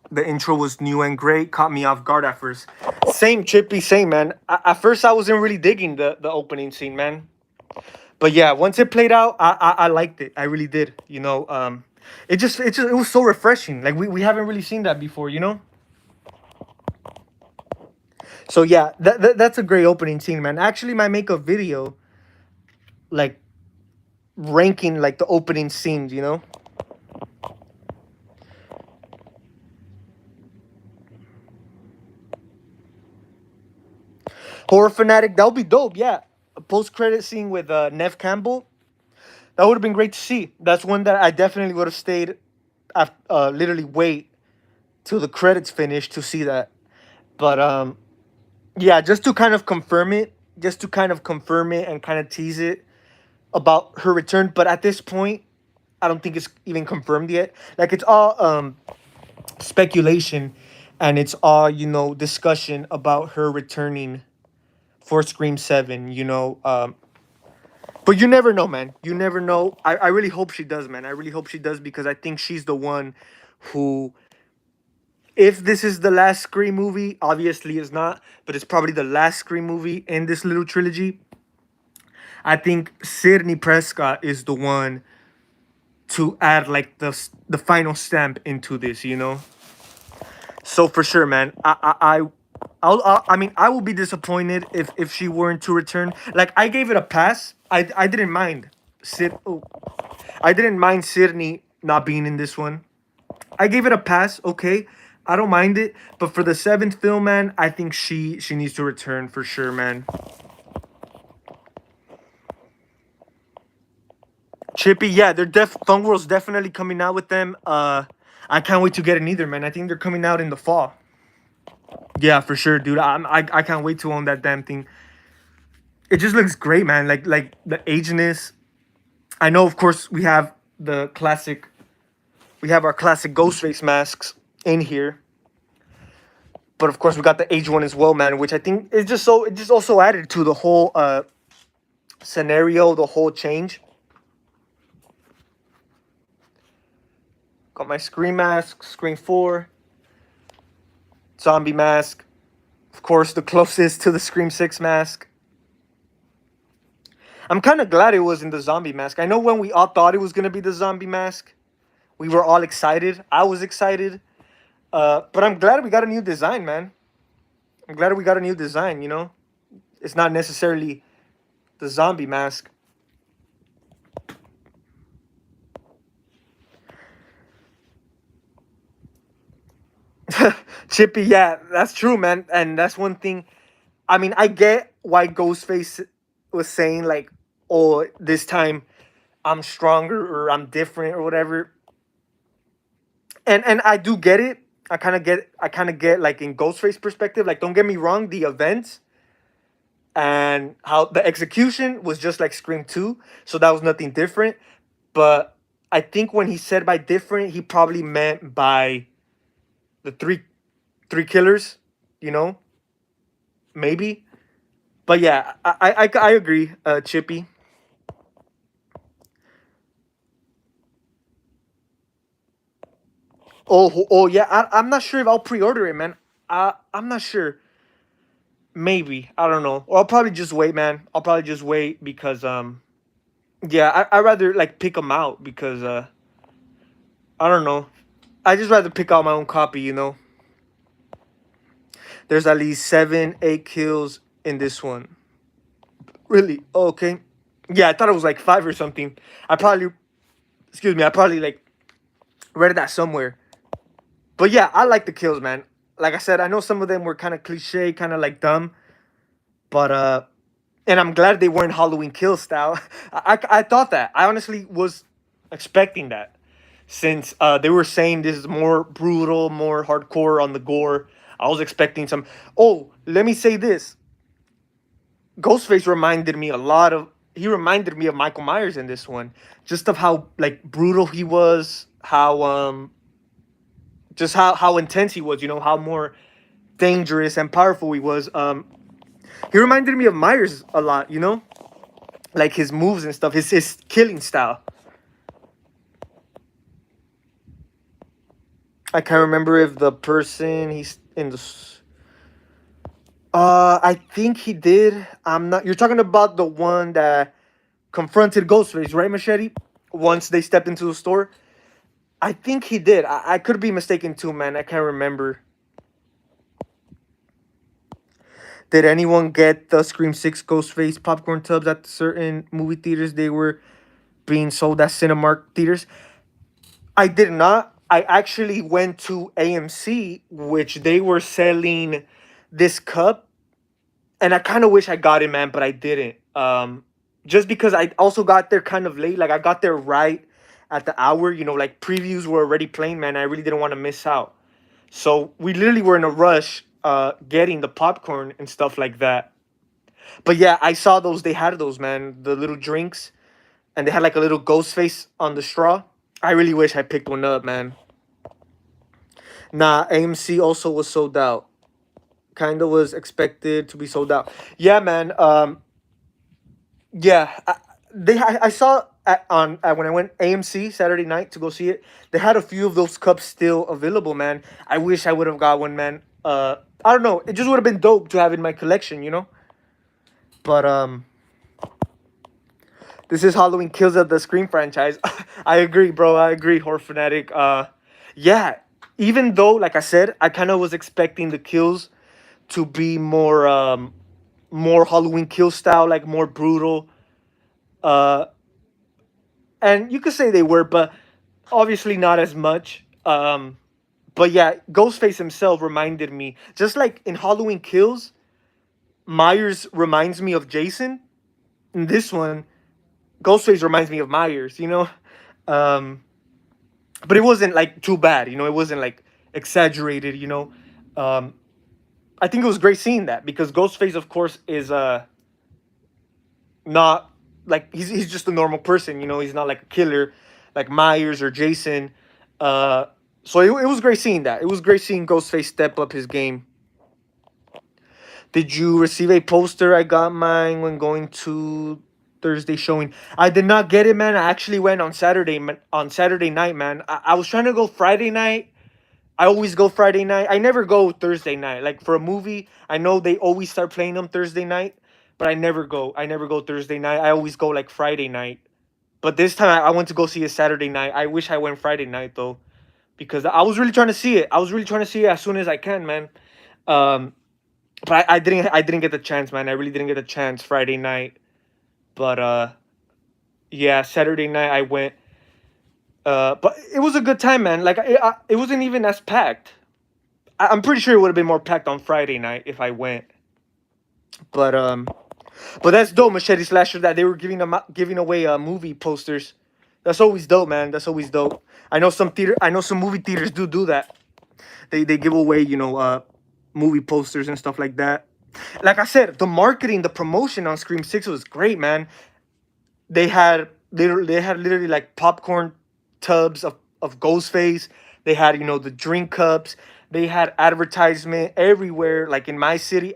The intro was new and great, caught me off guard at first. Same Chippy, same man. At first, I wasn't really digging the opening scene, man. But yeah, once it played out, I liked it. I really did. You know, it was so refreshing. Like we haven't really seen that before. You know. So yeah, that's a great opening scene, man. Actually, might make a video like ranking like the opening scenes. You know. Horror Fanatic, that would be dope. Yeah, a post credit scene with Nev Campbell. That would have been great to see. That's one that I definitely would have stayed, after, literally wait till the credits finish to see that. But yeah, just to kind of confirm it, just to kind of confirm it and kind of tease it about her return. But at this point, I don't think it's even confirmed yet. Like it's all speculation, and it's all, you know, discussion about her returning for Scream 7. You know, but you never know, man. You never know. I really hope she does, man. I really hope she does, because I think she's the one who, if this is the last Scream movie, obviously it's not, but it's probably the last Scream movie in this little trilogy. I think Sidney Prescott is the one to add like the final stamp into this, you know. So for sure, man, I mean, I will be disappointed if she weren't to return. Like, I gave it a pass. I didn't mind I didn't mind Sydney not being in this one. I gave it a pass. Okay, I don't mind it. But for the seventh film, man, I think she needs to return for sure, man. Chippy, yeah, they're Fun World's definitely coming out with them. I can't wait to get it either, man. I think they're coming out in the fall. Yeah, for sure, dude. I can't wait to own that damn thing. It just looks great, man. Like the ageness. I know, of course, we have the classic. We have our classic Ghostface masks in here, but of course we got the age one as well, man. Which I think is just so. It just also added to the whole scenario, the whole change. Got my Scream mask, Scream 4, zombie mask. Of course, the closest to the Scream 6 mask. I'm kind of glad it wasn't the zombie mask. I know when we all thought it was going to be the zombie mask, we were all excited. I was excited. But I'm glad we got a new design, man. I'm glad we got a new design, you know? It's not necessarily the zombie mask. Chippy, yeah, that's true, man. And that's one thing. I mean, I get why Ghostface was saying, like, oh, this time I'm stronger or I'm different or whatever. And I do get it. I kind of get like in Ghostface perspective. Like, don't get me wrong, the events and how the execution was just like Scream 2, so that was nothing different. But I think when he said by different, he probably meant by the three killers, you know, maybe. But yeah, I agree, Chippy. Oh yeah, I'm not sure if I'll pre-order it, man. I'm not sure. Maybe, I don't know. Or I'll probably just wait, man. I'll probably just wait because yeah, I rather like pick them out because I don't know. I just rather pick out my own copy, you know. There's at least 7, 8 kills in this one. Really? Oh, okay. Yeah, I thought it was like 5 or something. I probably, excuse me, I probably like read that somewhere. But yeah, I like the kills, man. Like I said, I know some of them were kind of cliche, kind of like dumb, but and I'm glad they weren't Halloween kill style. I thought that. I honestly was expecting that since they were saying this is more brutal, more hardcore on the gore. I was expecting some. Oh, let me say this. Ghostface reminded me a lot of. He reminded me of Michael Myers in this one, just of how like brutal he was, how just how intense he was. You know, how more dangerous and powerful he was. He reminded me of Myers a lot. You know, like his moves and stuff, his killing style. I can't remember if the person he's in the. I think he did. I'm not. You're talking about the one that confronted Ghostface, right, Machete? Once they stepped into the store, I think he did. I could be mistaken too, man. I can't remember. Did anyone get the Scream 6 Ghostface popcorn tubs at certain movie theaters? They were being sold at Cinemark theaters. I did not. I actually went to AMC, which they were selling this cup, and I kind of wish I got it, man, but I didn't. Just because I also got there kind of late. Like I got there right at the hour. You know, like previews were already playing, man. I really didn't want to miss out. So we literally were in a rush, getting the popcorn and stuff like that. But yeah, I saw those. They had those, man. The little drinks, and they had like a little ghost face on the straw. I really wish I picked one up, man. Nah, AMC also was sold out. Kind of was expected to be sold out. Yeah, man. Yeah, I saw when I went AMC Saturday night to go see it. They had a few of those cups still available, man. I wish I would have got one, man. I don't know. It just would have been dope to have in my collection, you know. But This is Halloween Kills of the Scream franchise. I agree, bro. I agree, Horror Fanatic. Yeah. Even though, like I said, I kind of was expecting the kills to be more Halloween kill style, like more brutal. Uh, and you could say they were, but obviously not as much. But yeah, Ghostface himself reminded me, just like in Halloween Kills, Myers reminds me of Jason. In this one, Ghostface reminds me of Myers. Um, but it wasn't like too bad. It wasn't like exaggerated. Um, I think it was great seeing that because Ghostface, of course, is not like he's just a normal person. He's not like a killer, like Myers or Jason. Uh, so it was great seeing that. It was great seeing Ghostface step up his game. Did you receive a poster? I got mine when going to Thursday showing. I did not get it, man. I actually went on Saturday night, man. I was trying to go Friday night. I always go Friday night. I never go Thursday night. Like for a movie, I know they always start playing them Thursday night, but I never go. I never go Thursday night. I always go like Friday night. But this time I went to go see it Saturday night. I wish I went Friday night though, because I was really trying to see it. I was really trying to see it as soon as I can, man. Um, but I didn't get the chance, man. I really didn't get the chance Friday night. But yeah, Saturday night I went. But it was a good time, man. Like it wasn't even as packed. I'm pretty sure it would have been more packed on Friday night if I went. But but that's dope, Machete Slasher. That they were giving away movie posters. That's always dope, man. That's always dope. I know some movie theaters do that. They give away movie posters and stuff like that. Like I said, the marketing, the promotion on Scream 6 was great, man. They had literally like popcorn tubs of Ghostface. They had the drink cups. They had advertisement everywhere. Like in my city,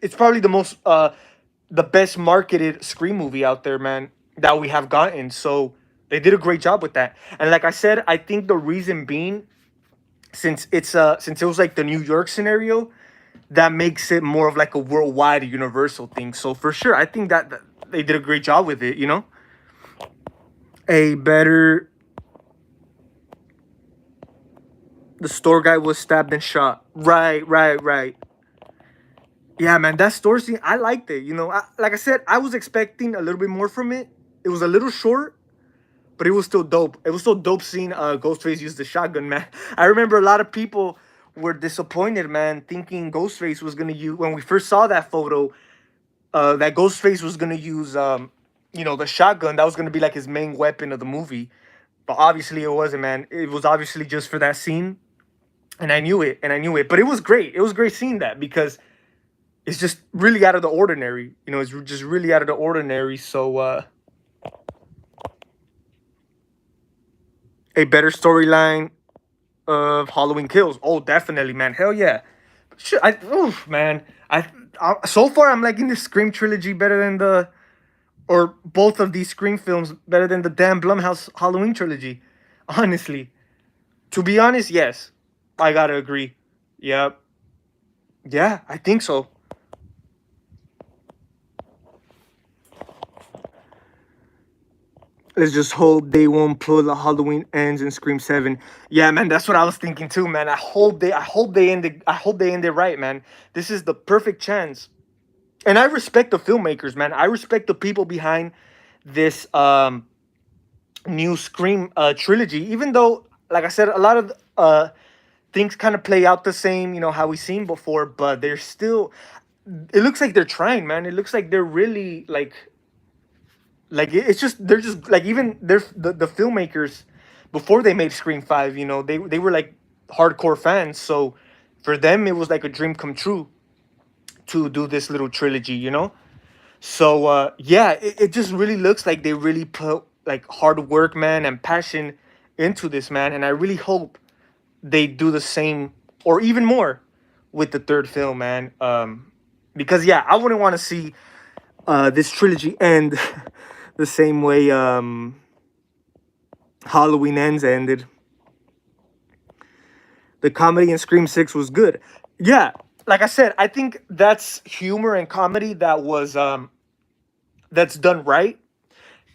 it's probably the best marketed Scream movie out there, man, that we have gotten. So they did a great job with that. And like I said, I think the reason being, since it was like the New York scenario, that makes it more of like a worldwide universal thing. So for sure, I think that they did a great job with it. A better The store guy was stabbed and shot. Right, right, right. Yeah, man, that store scene, I liked it. Like I said, I was expecting a little bit more from it. It was a little short, but it was still dope. It was still dope seeing Ghostface use the shotgun, man. I remember a lot of people were disappointed, man, thinking Ghostface was gonna use, when we first saw that photo, that Ghostface was gonna use the shotgun. That was gonna be like his main weapon of the movie. But obviously it wasn't, man. It was obviously just for that scene. And I knew it, and I knew it. But it was great. It was great seeing that because it's just really out of the ordinary. It's just really out of the ordinary. So a better storyline of Halloween Kills. Oh, definitely, man. Hell yeah. Shit, oof, man. So far I'm liking the Scream trilogy better than or both of these Scream films better than the damn Blumhouse Halloween trilogy. Honestly, to be honest, yes, I gotta agree. Yep. Yeah, I think so. Let's just hope they won't pull the Halloween ends in Scream 7. Yeah, man, that's what I was thinking too, man. I hope they end it right, man. This is the perfect chance. And I respect the filmmakers, man. I respect the people behind this new Scream trilogy. Even though, like I said, a lot of things kind of play out the same, how we've seen before, but they're still, it looks like they're trying, man. It looks like they're really it's just, they're just like, even the filmmakers before they made Scream 5, they were like hardcore fans. So for them it was like a dream come true to do this little trilogy. So yeah, it just really looks like they really put like hard work, man, and passion into this, man. And I really hope they do the same or even more with the third film, man. Because yeah, I wouldn't want to see this trilogy end the same way Halloween Ends ended. The comedy in Scream 6 was good. Yeah, like I said, I think that's humor and comedy that was that's done right.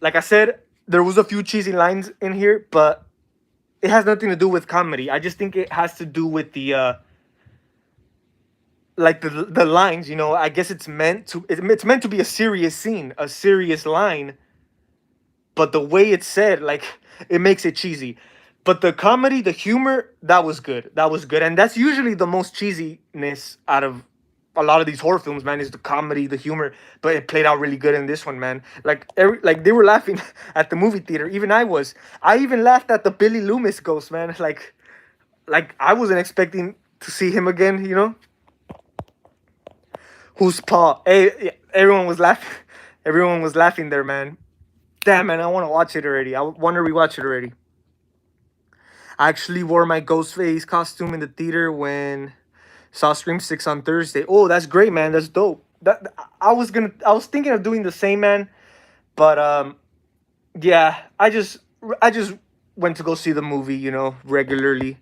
like I said, there was a few cheesy lines in here, but it has nothing to do with comedy. I just think it has to do with the like the lines. You know, I guess it's meant to be a serious scene, a serious line, but the way it's said, like, it makes it cheesy. But the comedy, the humor, that was good. That was good, and that's usually the most cheesiness out of a lot of these horror films, man. Is the comedy, the humor. But it played out really good in this one, man. Like they were laughing at the movie theater. Even I was. I even laughed at the Billy Loomis ghost, man. Like I wasn't expecting to see him again. You know, who's Paul? Hey, yeah, everyone was laughing. Everyone was laughing there, man. Damn, man, I want to watch it already. I want to rewatch it already. I actually wore my Ghostface costume in the theater when saw Scream 6 on Thursday. Oh, that's great, man. That's dope. I was thinking of doing the same, man, but yeah, I just went to go see the movie, you know, regularly.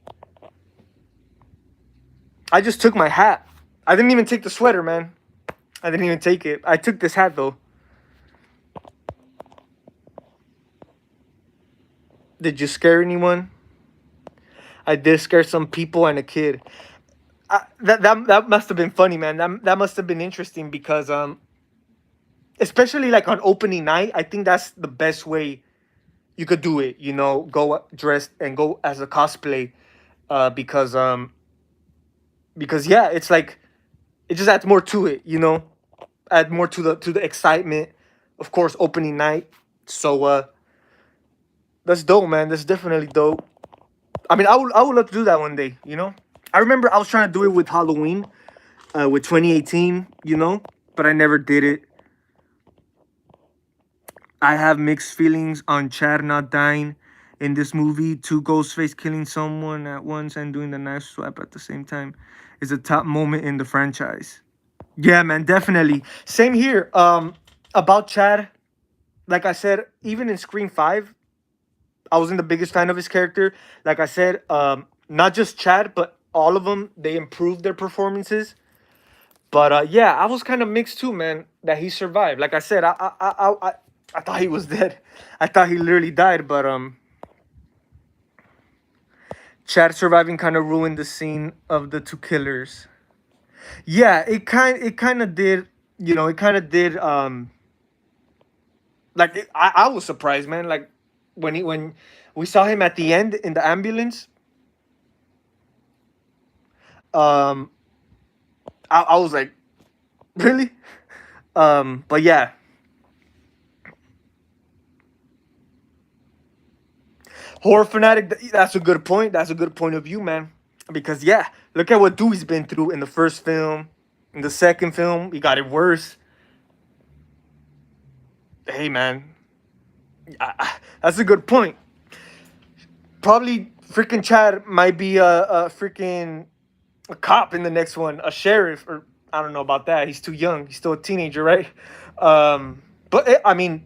I just took my hat. I didn't even take the sweater, man. I didn't even take it. I took this hat though. Did you scare anyone? I did scare some people and a kid. That must have been funny, man. That must have been interesting because especially like on opening night, I think that's the best way you could do it. You know, go dressed and go as a cosplay, because yeah, it's like it just adds more to it. You know, add more to the excitement. Of course, opening night. So that's dope, man. That's definitely dope. I mean, I would love to do that one day. You know, I remember I was trying to do it with Halloween, with 2018. You know, but I never did it. I have mixed feelings on Chad not dying in this movie. Two Ghostface killing someone at once and doing the knife swap at the same time is a top moment in the franchise. Yeah, man, definitely. Same here. About Chad, like I said, even in Scream 5, I wasn't the biggest fan of his character. Like I said, not just Chad, but all of them, they improved their performances. But yeah, I was kind of mixed too, man, that he survived. Like I said, I thought he was dead. I thought he literally died, but Chad surviving kind of ruined the scene of the two killers. Yeah, it kind of did. You know, it kind of did. Like I was surprised, man. Like when we saw him at the end in the ambulance. Um, I was like, really? But yeah, horror fanatic. That's a good point. That's a good point of view, man. Because yeah, look at what Dewey's been through in the first film. In the second film, he got it worse. Hey, man, that's a good point. Probably freaking Chad might be a freaking a cop in the next one, a sheriff, or I don't know about that. He's too young. He's still a teenager, right? But I mean,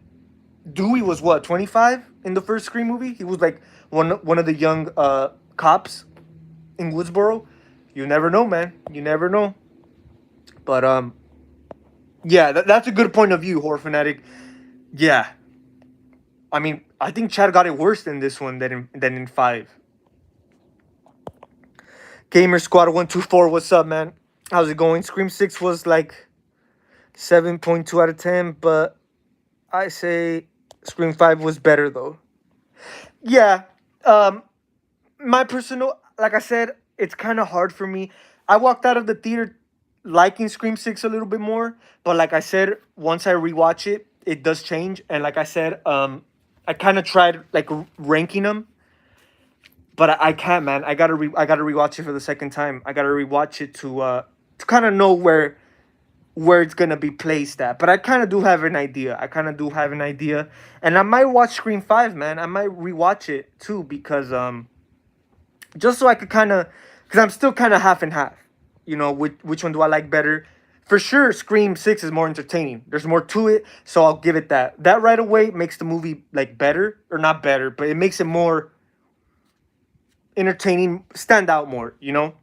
Dewey was what, 25 in the first Scream movie? He was like one of the young cops in Woodsboro. You never know, man. You never know. But yeah, that's a good point of view, horror fanatic. Yeah, I mean, I think Chad got it worse in this one than in 5. Gamer Squad 124, what's up, man? How's it going? Scream 6 was like 7.2 out of 10, but I say Scream 5 was better though. Yeah, um, my personal, like I said, it's kind of hard for me. I walked out of the theater liking Scream 6 a little bit more, but like I said, once I rewatch it, it does change. And like I said, I kind of tried like ranking them, but I can't, man. I gotta rewatch it for the second time. I gotta rewatch it to kind of know where it's gonna be placed at. But I kind of do have an idea. I kind of do have an idea, and I might watch Scream 5, man. I might rewatch it too because just so I could kind of, because I'm still kind of half and half. You know, which one do I like better? For sure, Scream 6 is more entertaining. There's more to it, so I'll give it that. That right away makes the movie like better, or not better, but it makes it more entertaining, stand out more, you know?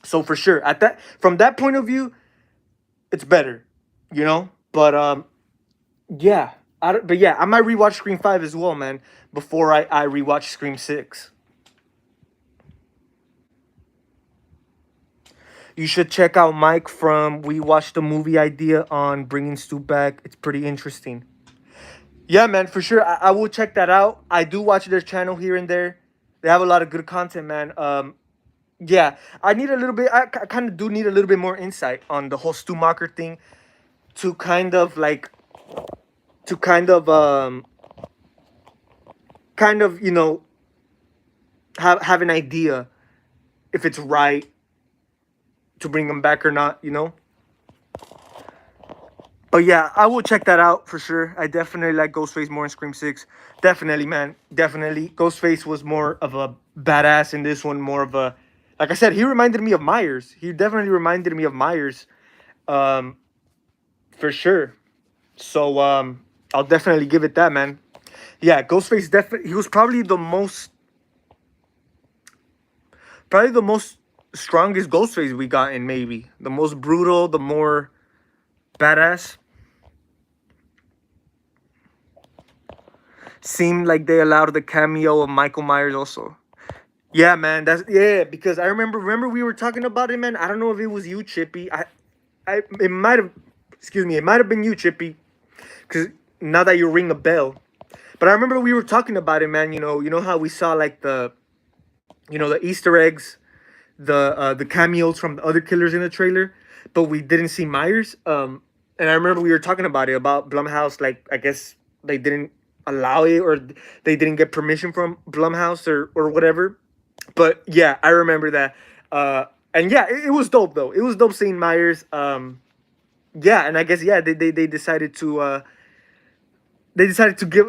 So for sure, at that from that point of view, it's better, you know? But yeah. But yeah, I might rewatch Scream 5 as well, man, before I rewatch Scream 6. You should check out Mike from We Watched the Movie Idea on Bringing Stu Back. It's pretty interesting. Yeah, man, for sure. I will check that out. I do watch their channel here and there. They have a lot of good content, man. Yeah, I need a little bit. I kind of do need a little bit more insight on the whole Stu Macher thing to to kind of kind of have an idea if it's right to bring him back or not. But yeah, I will check that out for sure. I definitely like Ghostface more in Scream 6. Definitely, man. Definitely. Ghostface was more of a badass in this one, more of a, like I said, he reminded me of Myers. He definitely reminded me of Myers, um, for sure. So I'll definitely give it that, man. Yeah, Ghostface definitely, he was probably the most strongest Ghostface we got in, maybe. The most brutal, the more badass. Seemed like they allowed the cameo of Michael Myers also. Yeah, man. That's yeah. Because I remember we were talking about it, man. I don't know if it was you, Chippy. It might have. Excuse me. It might have been you, Chippy. Because now that you ring a bell, but I remember we were talking about it, man. You know how we saw like the Easter eggs, the cameos from the other killers in the trailer, but we didn't see Myers. And I remember we were talking about it about Blumhouse. Like I guess they didn't allow it, or they didn't get permission from Blumhouse or whatever. But yeah, I remember that. And yeah, it was dope though. It was dope seeing Myers. Yeah, and I guess yeah, they decided to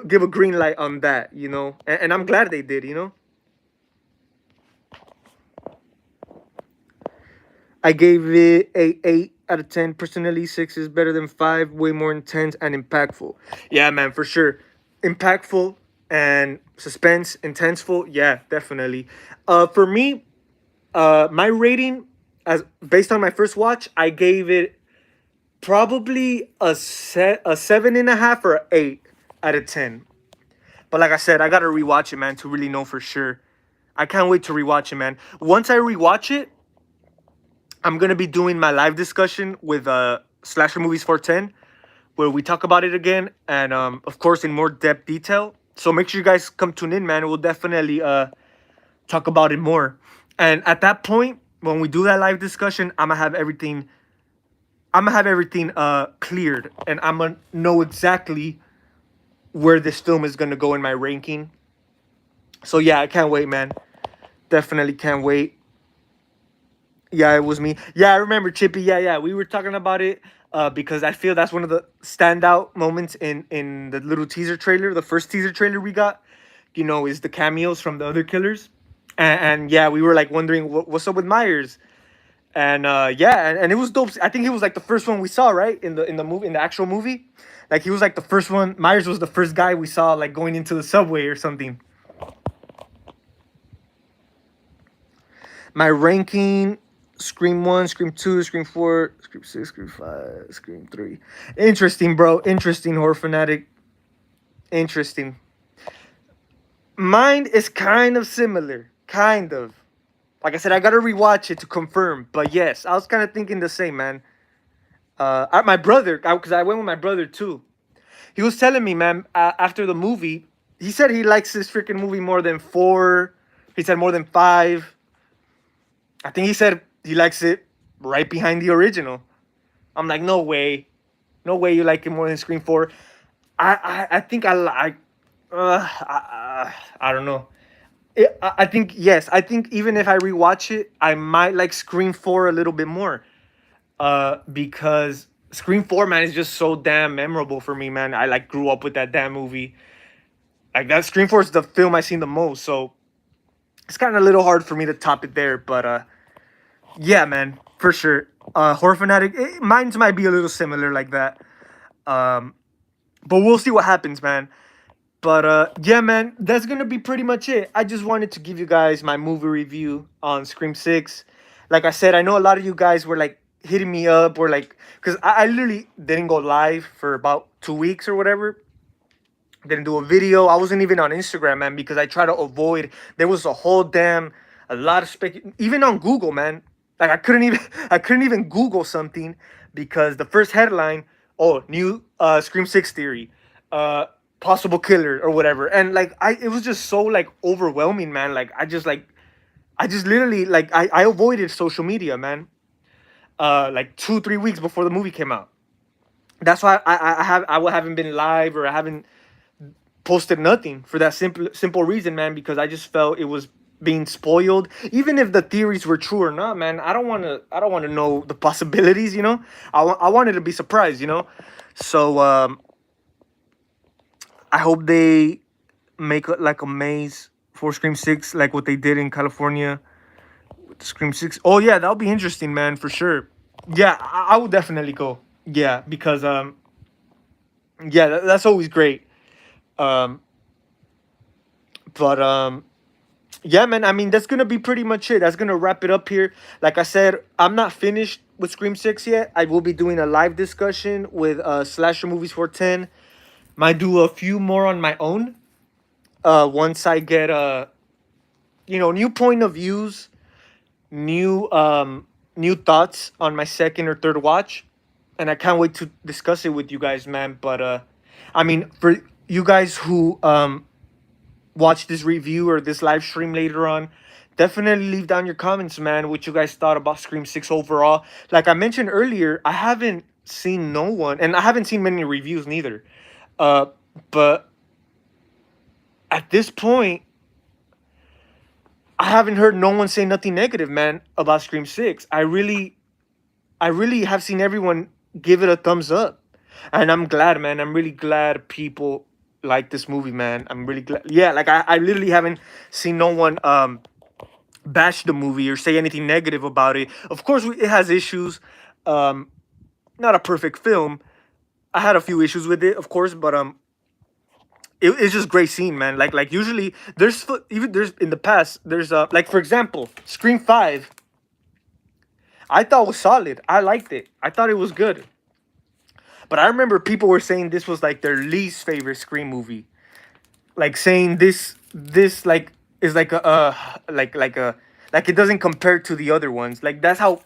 give a green light on that, and I'm glad they did. I gave it a 8 out of 10. Personally, 6 is better than 5. Way more intense and impactful. Yeah, man, for sure. Impactful and suspense, intenseful. Yeah, definitely. For me, my rating, as based on my first watch, I gave it probably a 7.5 or a 8 out of 10. But like I said, I gotta rewatch it, man, to really know for sure. I can't wait to rewatch it, man. Once I rewatch it, I'm gonna be doing my live discussion with Slasher Movies 410, where we talk about it again, and of course in more depth detail. So make sure you guys come tune in, man. We'll definitely talk about it more. And at that point, when we do that live discussion, I'm gonna have everything. I'm gonna have everything cleared, and I'm gonna know exactly where this film is gonna go in my ranking. So yeah, I can't wait, man. Definitely can't wait. Yeah, it was me. Yeah, I remember Chippy. Yeah, yeah, we were talking about it because I feel that's one of the standout moments in the little teaser trailer. The first teaser trailer we got, is the cameos from the other killers, and yeah, we were like wondering what's up with Myers, and yeah, and it was dope. I think he was like the first one we saw, right, in the movie, in the actual movie. Like he was like the first one. Myers was the first guy we saw like going into the subway or something. My ranking: Scream 1, Scream 2, Scream 4, Scream 6, Scream 5, Scream 3. Interesting, bro. Interesting, Horror Fanatic. Interesting. Mine is kind of similar. Kind of. Like I said, I gotta rewatch it to confirm. But yes, I was kind of thinking the same, man. My brother, because I went with my brother too. He was telling me, man, after the movie, he said he likes this freaking movie more than 4. He said more than 5. I think he said he likes it right behind the original. I'm like, no way, no way you like it more than Scream 4. I think I like. I don't know. I think yes. I think even if I rewatch it, I might like Scream 4 a little bit more. Because Scream 4, man, is just so damn memorable for me, man. I like grew up with that damn movie. Like that Scream 4 is the film I've seen the most, so it's kind of a little hard for me to top it there. But yeah, man, for sure. Horror Fanatic, mine's might be a little similar like that. Um, but we'll see what happens, man. But yeah, man, that's gonna be pretty much it. I just wanted to give you guys my movie review on Scream 6. Like I said, I know a lot of you guys were like hitting me up, or like, because I literally didn't go live for about 2 weeks or whatever. Didn't do a video. I wasn't even on Instagram, man, because I try to avoid. There was a whole damn a lot of even on Google, man. Like I couldn't even I couldn't even Google something because the first headline, oh, new Scream 6 theory, uh possible killer or whatever. And like it was just so like overwhelming, man. Like I just literally like I avoided social media, man. Like 2 3 weeks before the movie came out. That's why I haven't been live or I haven't posted nothing for that simple reason, man, because I just felt it was being spoiled. Even if the theories were true or not, man, I don't want to know the possibilities, you know. I wanted to be surprised, you know. So I hope they make like a maze for Scream 6 like what they did in California with Scream 6. Oh yeah, that'll be interesting, man, for sure. Yeah, I would definitely go. Yeah, because yeah, that's always great. Um but yeah, man, I mean that's gonna be pretty much it. That's gonna wrap it up here. Like I said, I'm not finished with Scream 6 yet. I will be doing a live discussion with Slasher Movies 410. Might do a few more on my own. Once I get new point of views, new thoughts on my second or third watch. And I can't wait to discuss it with you guys, man. But I mean, for you guys who watch this review or this live stream later on, definitely leave down your comments, man, what you guys thought about Scream 6 overall. Like I mentioned earlier, I haven't seen no one, and I haven't seen many reviews neither. Uh, but at this point, I haven't heard no one say nothing negative, man, about Scream 6. I really have seen everyone give it a thumbs up. And I'm glad, man. I'm really glad people like this movie, man. I'm really glad. Yeah, like I literally haven't seen no one bash the movie or say anything negative about it. Of course, it has issues. Um, Not a perfect film. I had a few issues with it, of course, but it's just great scene, man. Like usually even there's in the past there's like for example, Scream 5. I thought was solid. I liked it. I thought it was good. But I remember people were saying this was like their least favorite Scream movie. Like saying this like is like a like it doesn't compare to the other ones. Like that's how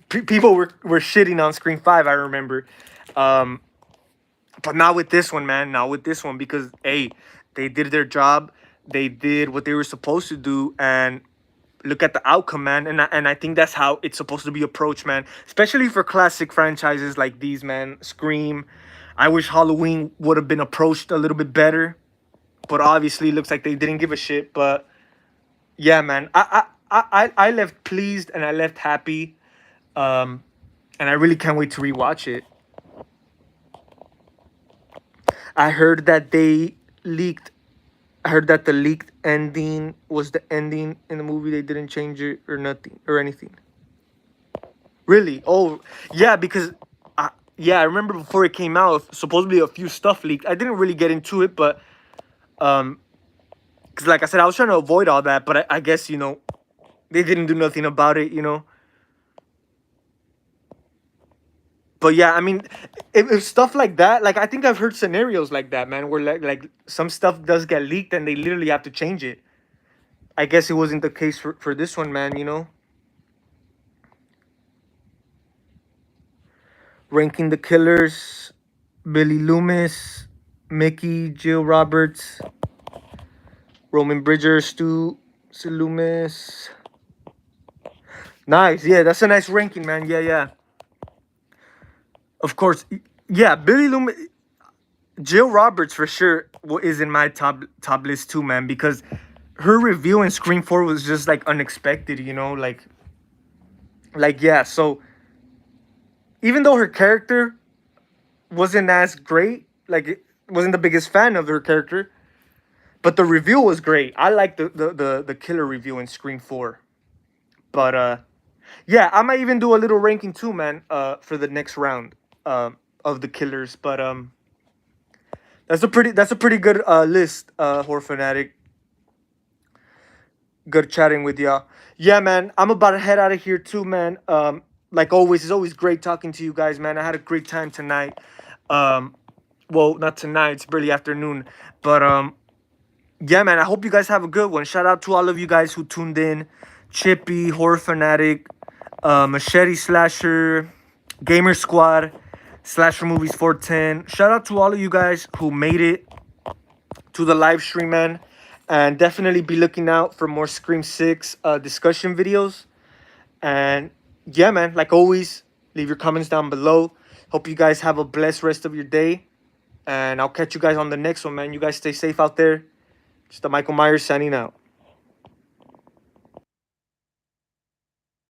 people were shitting on Scream 5, I remember. Um but not with this one, man. Not with this one because hey, they did their job. They did what they were supposed to do and look at the outcome, man. And I think that's how it's supposed to be approached, man. Especially for classic franchises like these, man. Scream. I wish Halloween would have been approached a little bit better, but obviously it looks like they didn't give a shit. But yeah, man, I left pleased and I left happy, and I really can't wait to rewatch it. I heard that they leaked. I heard that the leaked ending was the ending in the movie. They didn't change it or nothing or anything. Really? Oh, yeah, because yeah, I remember before it came out, supposedly a few stuff leaked. I didn't really get into it, but because like I said, I was trying to avoid all that, but I guess they didn't do nothing about it. But yeah, I mean, if stuff like that, like I think I've heard scenarios like that, man, where like some stuff does get leaked and they literally have to change it. I guess it wasn't the case for this one, man. Ranking the killers: Billy Loomis, Mickey, Jill Roberts, Roman Bridger, Stu Loomis. Nice, yeah, that's a nice ranking, man. Yeah, yeah. Of course, yeah. Billy Loomis, Jill Roberts for sure is in my top list too, man. Because her review in Scream 4 was just like unexpected, like yeah. So even though her character wasn't as great, like wasn't the biggest fan of her character, but the review was great. I like the killer review in Scream 4. But yeah, I might even do a little ranking too, man, for the next round of the killers. But that's a pretty good list, Horror Fanatic. Good chatting with y'all. Yeah, man, I'm about to head out of here too, man. Like always, it's always great talking to you guys, man. I had a great time tonight. Well, not tonight. It's barely afternoon. But yeah, man. I hope you guys have a good one. Shout out to all of you guys who tuned in. Chippy, Horror Fanatic, Machete Slasher, Gamer Squad, Slasher Movies 410. Shout out to all of you guys who made it to the live stream, man. And definitely be looking out for more Scream 6 discussion videos. And yeah, man, like always, leave your comments down below. Hope you guys have a blessed rest of your day. And I'll catch you guys on the next one, man. You guys stay safe out there. It's the Michael Myers signing out.